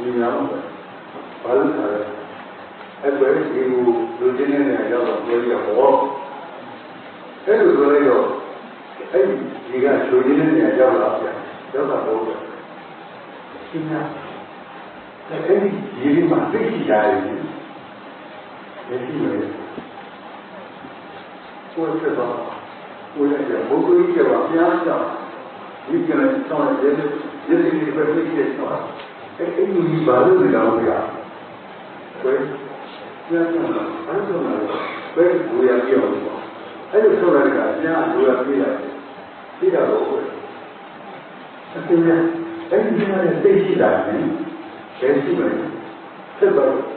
ini paling Every you routine and job very work. Every day, you got routine and job after. Job over. Sina. Every year, my big guy. Every what's the problem? We have a book we give up. We can tell this is very good. And you value it out here. Well, I don't know. Where we are going? I just saw that guy. Yeah, we are here. See that over. I think anything I can say, see that, man. Can see me. Say, but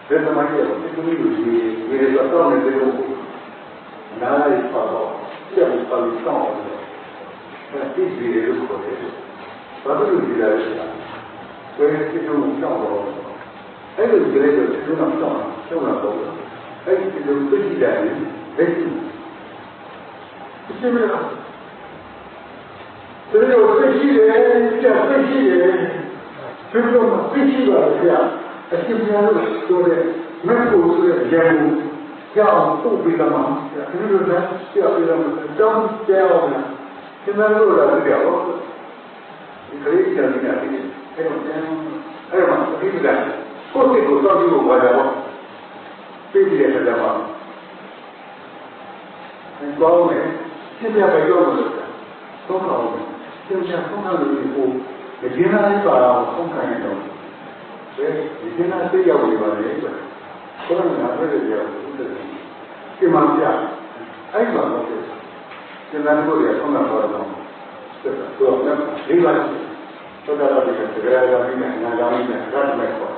there's a idea. It's going to be, we have a song in the room. Now it's possible. Yeah, we probably saw it. And this video is for it. But we will do that. Where is it going to come? I will get it to do not show up over. I will pretty damn very similar. So you will fishy there, just fishy there. People fishy right here. I think we are so that members of the Jamu, Yao, who become a little less, don't tell them. You know that we are. It's very challenging. I don't know, people that. Così cosa dico guardiamo quindi è andiamo in quale si mi aveva sono se c'è un e viene a fare un cammino e viene a spiegare come va lì come una vede che mangia hai fatto che la negoia con la forma tutta la vita che era la vita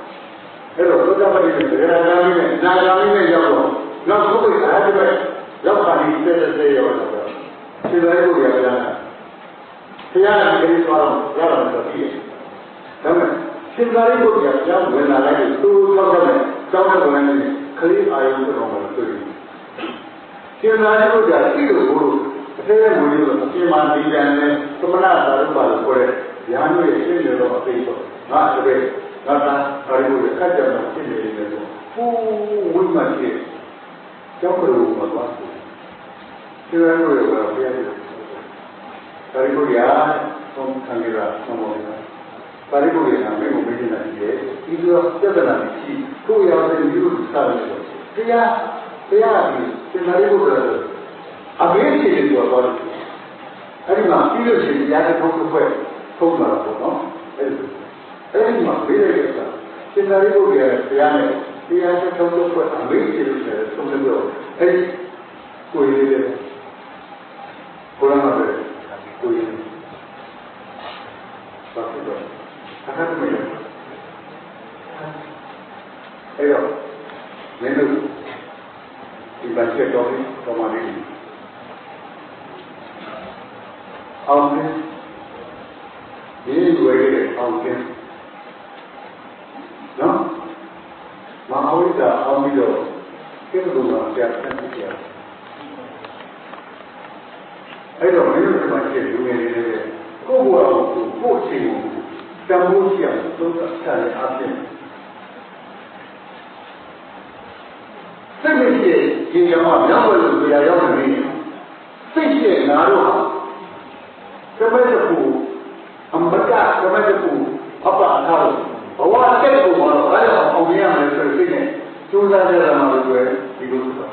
Hello, look at it. Nagami, no. Not so much. I have to. Love funny. Say or whatever. See, I go here. See, I am very far. Rather than the sea. Come on. See, I go here. When I like it, 2,000 when clear I am the normal story. See, I go there. See, the guru. Say, I am going to see my big and Somana Sarupal for it. Yanu is in the people. Not the way. Nada, arrivo de casa na cima de novo. Muito mais que. Já pro uma coisa. Se eu não eu vou ver. Arrivo já, com camisa, com moda. Arrivo já, mesmo bem na dia. E eu já na aqui. Tu já tem viu sabe. Se arrivo a ver se ele agora. Arriva, filho de já de pouco foi. Como não? Every month, we are here. Since I go here, we have to come to a amazing from the world. Hey, who is it? Purana, who is it? I have to make it. Hey, menu. If I say talking, come on in. How this? This is where it is. How this? နော်မဟာဝိဇ္ဇာအောင်ပြီးတော့ကိစ္စလုံးကဆရာဆက်ကြည့်ရအဲ့တော့မင်းတို့ကမှရှိလူငယ်တွေလည်းကိုယ့်ဘဝကိုယ့်အချိန်ကိုတန်ဖိုးရှိအောင်သုံးသပ်ချတဲ့အားဖြင့်စိတ်မရှိတဲ့ဒီကမှာမြောက်ဝဲလို့ပြရရောက်နေတယ်စိတ်ရှိတဲ့ငါတို့ဟာကမဲတခုအမကကမဲတခုအပ္ပအထားဘဝတက်ကိုမှာတော့အဲ့ဒါအောင်မြင်ရမယ်ဆိုတဲ့စိတ်နဲ့ကြိုးစားကြရမှာလို့ပဲဒီလိုဆိုတာ